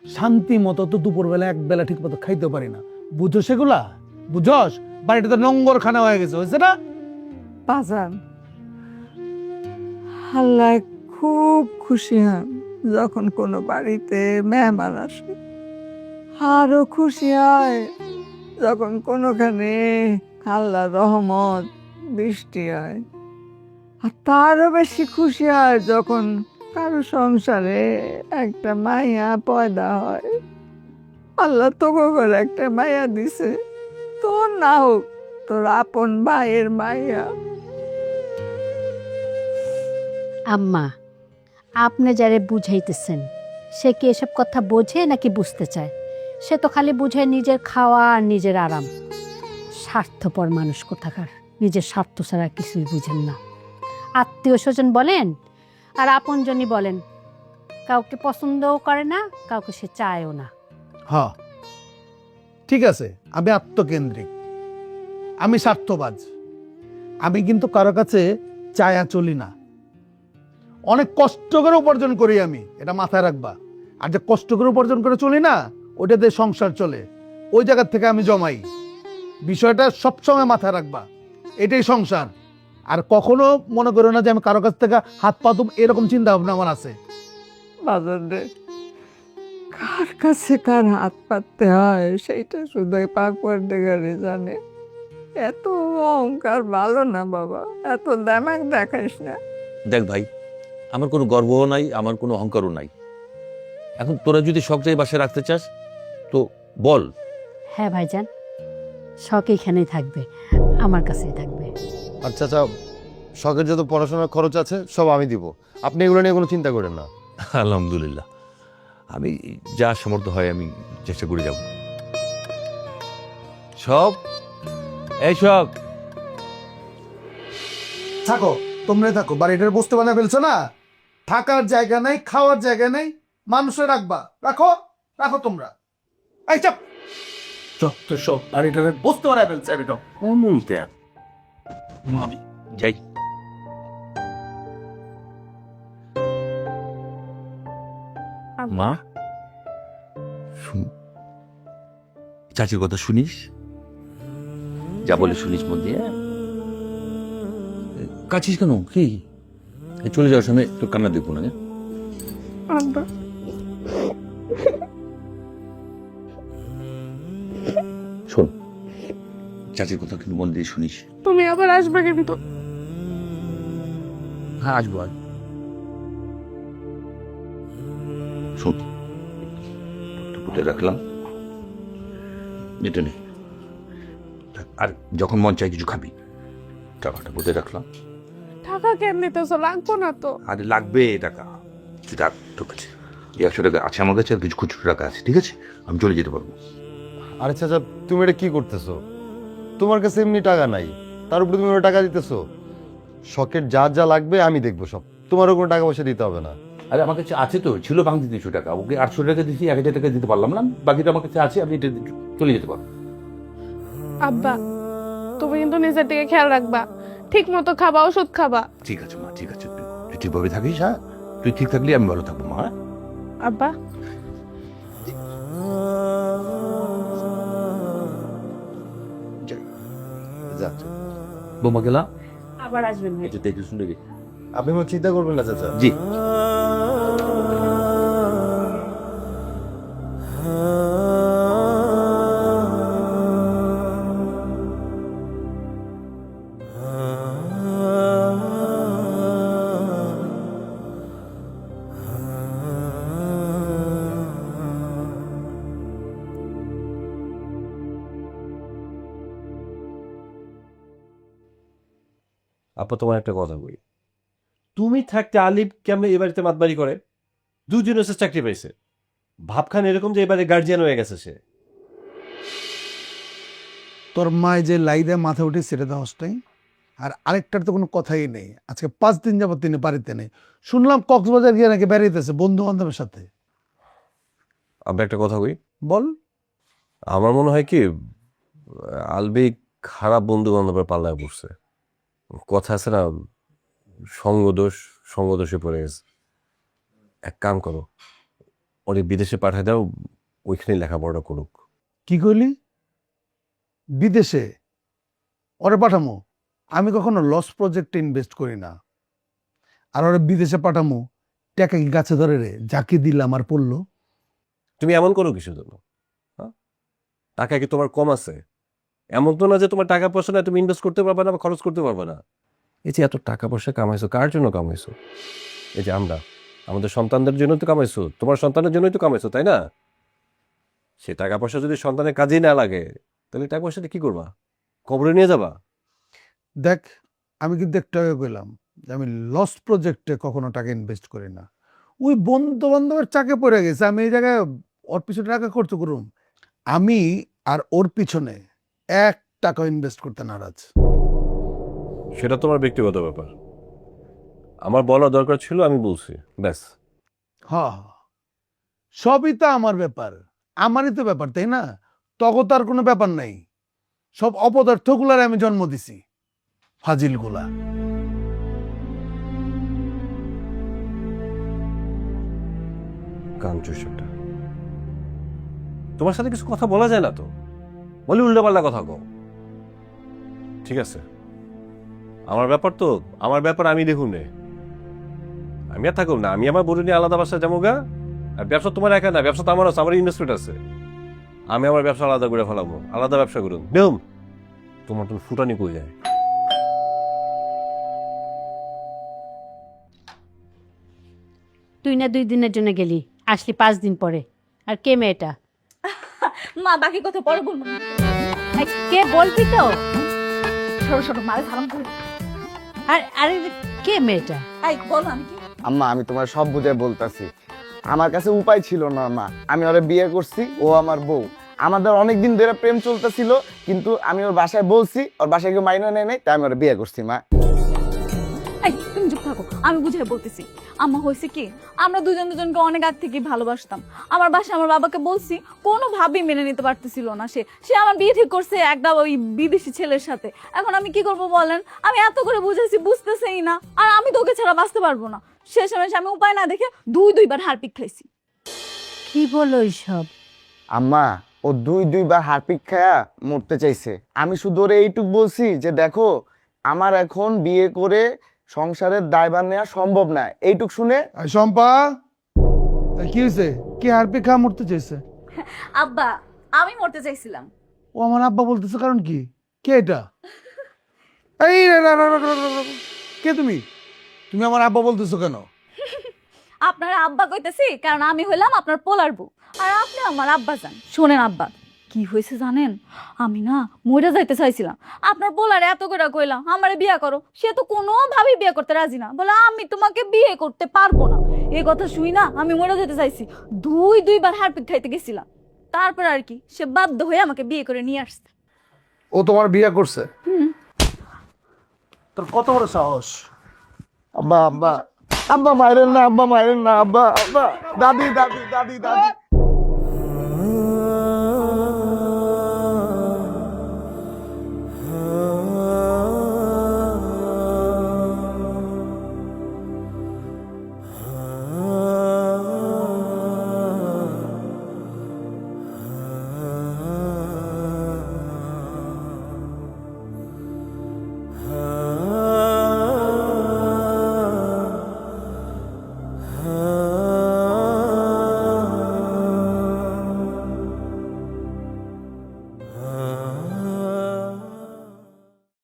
শান্তি মতো তো দুপুরবেলা এক বেলা ঠিক মতো খাইতে পারি না। বুঝো সেগুলা? বুঝস? বাড়িটা তো নোংরখানা হয়ে গেছে, হয়েছে না? বাজান, আল্লাহ খুব খুশি হন যখন কোনো বাড়িতে মেহমান আসে, আরো খুশি হয় যখন কোনোখানে আল্লাহ রহমত বৃষ্টি হয়, আর তারও বেশি খুশি হয় যখন কারো সংসারে একটা মাইয়া পয়দা হয়। আল্লাহ তোকে করে একটা মাইয়া দিছে, তোর না হোক তোর আপন ভাইয়ের মাইয়া। আম্মা, আপনি যারে বুঝাইতেছেন সে কি এসব কথা বোঝে নাকি বুঝতে চায়? সে তো খালি বুঝে নিজের খাওয়া আর নিজের আরাম। স্বার্থপর মানুষ কোথাকার, নিজের স্বার্থ ছাড়া কিছুই বুঝেন না। আত্মীয় স্বজন বলেন আর আপনজনই বলেন, কাউকে পছন্দও করে না, কাউকে সে চায়ও না। হ্যাঁ ঠিক আছে, আমি আত্মকেন্দ্রিক, আমি স্বার্থবাজ, আমি কিন্তু কারো কাছে চায়া চলি না। অনেক কষ্ট করে উপার্জন করি আমি, এটা মাথায় রাখবা। আর যে কষ্ট করে উপার্জন করে চলি না, ওইটাতে সংসার চলে, ওই জায়গার থেকে আমি জমাই। বিষয়টা সবসময় মাথায় রাখবা, এটাই সংসার। আর কখনো মনে করো না যে আমি কারো কাছ থেকে হাত পাতুম, এরকম চিন্তা ভাবনা আমার আছে। বাজার রে, কার কাছে কার হাত পাততে হয় সেইটা শুধু পাকওয়ার্ডে জানে। এত অহংকার ভালো না বাবা, এত দামাক দেখাইস না। দেখ ভাই, আমার কোনো গর্বও নাই, আমার কোনো অহংকারও নাই। এখন তোরা যদি শখটাই বাসায় রাখতে চাস তো বল। হ্যাঁ ভাইজান, শখ এইখানেই থাকবে, আমার কাছেই থাকবে। আচ্ছা আচ্ছা, শখের যত পড়াশোনার খরচ আছে সব আমি দিব, আপনি এগুলো নিয়ে কোনো চিন্তা করেন না। আলহামদুলিল্লাহ, আমি যা সামর্থ্য হয় আমি চেষ্টা করে যাব। সব এই সব থাকো, তোমরা থাকো, বাড়িটার বস্তু বানিয়ে ফেলছো না, থাকার জায়গা নেই, খাওয়ার জায়গা নেই, মানুষে রাখবা, রাখো রাখো তোমরা। এই চাপ তো সব বাড়িটার বস্তু বানিয়ে ফেলছে, আমি তো যাই। মা, চাচির কথা শুনিস, যা বলে শুনিস মন দিয়ে। কাছিস কেন? কি চলে যাওয়ার সময় তোর কান্না দেখবো না? আব্বা, শোন, চাচির কথা কিন্তু মন দিয়ে শুনিস। তুমি আবার আসবে কিন্তু। হ্যাঁ আসবো, আজ শোন, পুঁতে রাখলাম, এটা নে। আর যখন মন চাই কিছু খাবি, টাকাটা পুঁতে রাখলাম। টাকা কেন নিতেছো? লাগবো না তো। আরে লাগবে টাকা, তুই রাখ, ঠিক আছে। 100 টাকা আছে আমার কাছে, আর কিছু খুচরো টাকা আছে, ঠিক আছে, আমি চলে যেতে পারবো। আরে চাচা, তুমি এটা কি করতেছো? তোমার কাছে এমনি টাকা নাই, তার উপরে তুমি ওরা টাকা দিতেছো। শখের যা যা লাগবে আমি দেখবো সব, তোমারও কোনো টাকা পয়সা দিতে হবে না। আরে আমার কাছে আছে তো, ছিল ভাঙতি 300 টাকা, ওকে 800 টাকা দিচ্ছি, 1000 টাকা দিতে পারলাম না, বাকিটা আমার কাছে আছে, আমি এটা চলে যেতে পারবো। আব্বা, তুমি কিন্তু নিজের দিকে খেয়াল রাখবা, ঠিক মতো খাবা, ওষুধ খাবা। ঠিক আছে মা, ঠিক আছে, তুই ঠিকভাবে থাকিস। হ্যাঁ, তুই ঠিক থাকলে আমি ভালো থাকবো মা। হ্যাঁ? আব্বা, যা, বোমা গেলা, আবার আসবেন ভাই। এটা দেখে শুনে গে। আপনি কোনো চিন্তা করবেন না চাচা। জি। আপা, তোমার একটা কথা বলি, তুমি থাকতে আলিফ কেমনে এ বাড়িতে মাতবাড়ি করে? দুজনে সে চাকরি পাইছে, ভাবখান এরকম যে এবারে গার্জিয়ান হয়ে গেছে সে। তোর মায় যে লাই দেয় মাথা উঠে সেটা দেওয়াস নাই। আর আরেকটার তো কোনো কথাই নেই, আজকে 5 দিন যাবত তিনি বাড়িতে নেই। শুনলাম কক্সবাজার গিয়ে নাকি বেরিয়েছে বন্ধু বান্ধবের সাথে। আমরা একটা কথা কই, বল। আমার মনে হয় কি আলবি খারাপ বন্ধু বান্ধবের পাল্লায় পড়ছে। কথা আছে না, সঙ্গদোষে পড়ে গেছে। এক কাম করো, ওরে বিদেশে পাঠায় দাও, ওইখানে লেখাপড়া করুক। কি কইলি? বিদেশে ওরে পাঠামো? আমি কখনো লস প্রজেক্টে ইনভেস্ট করি না। আর ওরে বিদেশে পাঠামো টাকা কি গাছে ধরে রে? যাকে দিলাম আর পড়লো। তুমি এমন করো কিসের জন্য? হ্যাঁ, টাকা কি তোমার কম আছে? এমন তো না যে তোমার টাকা পয়সা না তুমি ইনভেস্ট করতে পারবে না বা খরচ করতে পারবে না। এই যে এত টাকা পয়সা কামাইছো, কার জন্য কামাইছো? এই যে আমরা আমাদের সন্তানদের জন্য তো কামাইছো, তোমার সন্তানের জন্যই তো কামাইছো, তাই না? সে টাকা পয়সা যদি সন্তানের কাজেই না লাগে, তাহলে টাকা পয়সাটা কি করবা? কবরে নিয়ে যাবা? দেখ, আমি কিন্তু একটু আগে কইলাম যে আমি লস প্রজেক্টে কখনো টাকা ইনভেস্ট করি না। ওই বন্ধু বান্ধবের চাকে পড়ে গেছে, আমি এই জায়গায় ওর পিছনে টাকা খরচ করুম? আমি আর ওর পিছনে 1 টাকা ইনভেস্ট করতে নারাজ। সেটা তোমার ব্যক্তিগত ব্যাপার। আমার বলা দরকার ছিল, আমি বলছি, ব্যাস। হ্যাঁ, সবই তো আমার ব্যাপার, আমারই তো ব্যাপার, তাই না? তখন তো আর কোনো ব্যাপার নাই। সব অপদার্থগুলার আমি জন্ম দিছি, ফাজিলগুলা। কাঞ্চুসটা তোমার সাথে কিছু কথা বলা যায় না তো, বলি উল্টাপাল্টা কথা কও। ঠিক আছে, আমার ব্যাপার তো আমার ব্যাপার, আমি দেখুন রে, আমি আর থাকুন না, আমি আমার বড় নিয়ে আলাদা বাসায় যাবো গা। আর ব্যবসা তোমার একা না, ব্যবসা তো আমার আছে, আমার ইনভেস্টমেন্ট আছে। আমি আমার ব্যবসা আলাদা করে ফেলাবো, আলাদা ব্যবসা করুন। বেউম তোমার তো ফুটানি কই যায়। তুই না 2 দিনের জন্য গেলি, আসলি 5 দিন পরে। আর কে মেয়েটা? মা বাকি কথা পরে বলবো। এই, কে বলবি তো? ছোট ছোট মারে সালাম করে। আর আরে কে মেয়েটা? এই বলো আমি কি? আম্মা, আমি তোমার সব বুঝে বলতাছি। আমার কাছে উপায় ছিল না মা, আমি ওরে বিয়ে করছি, ও আমার বউ। আমাদের অনেকদিন ধরে প্রেম চলতেছিল, কিন্তু আমি ওর বাসায় বলছি, ওর বাসায় কেউ মাইনে নেয় নাই, তাই আমি ওরে বিয়ে করছি মা। এই তুমি চুপ থাকো, আমি বুঝাই বলতেছি। আম্মা হয়েছে কি, আমরা দুজনকে অনেক আগ থেকে ভালোবাসতাম। আমার বাসায় আমার বাবাকে বলছি, কোনোভাবেই মেনে নিতে পারতেছিল না। সে আমার বিয়ে ঠিক করছে একটা ওই বিদেশি ছেলের সাথে। এখন আমি কি করব বলেন? আমি এত করে বুঝাইছি, বুঝতেছেই না। আর আমি তো ওকে ছাড়া বাঁচতে পারবো না। শেষমেশ আমি উপায় না দেখে 2বার হারপিক খাইছি। কি বলো এইসব? আম্মা, ও 2বার হারপিক খায়া মরতে চাইছে। আমি শুধু ওরে এইটুক বলছি যে দেখো, আমার এখন বিয়ে করে সংসারের দায়ভার নেওয়া সম্ভব না। এইটুক শুনে শম্পা, কি হয়েছে? কে হারপি খা মরতে চাইছে? আব্বা, আমি মরতে চাইছিলাম। ও আমার আব্বা বলতেছে, কারণ কি? কে এটা? এই কে তুমি? তুমি আমার আব্বা বলতেছো কেন? আপনার আব্বা কইতেছি কারণ আমি হইলাম আপনার পোলার বউ, আর আপনি আমার আব্বা যান। শোনেন আব্বা, কি হয়েছে জানেন? আমি না মইরা যাইতে চাইছিলাম, আপনার পোলারে এত করে কইলাম আমারে বিয়ে করো, সে তো কোনোভাবেই বিয়ে করতে রাজি না। বলে আমি তোমাকে বিয়ে করতে পারবো না। এই কথা শুই না আমি মইরা যেতে চাইছি। 2বার হারপিক খাইতে গেছিলাম। তারপর আর কি, সে বাধ্য হয়ে আমাকে বিয়ে করে নিয়ে আসছে। ও তোমার বিয়ে করছে? তোর কত বড় সাহস! আব্বা, আব্বা, আব্বা মাইরেন না, আব্বা মাইরেন না, আব্বা, আব্বা, দাদি, দাদি, দাদি, দাদি।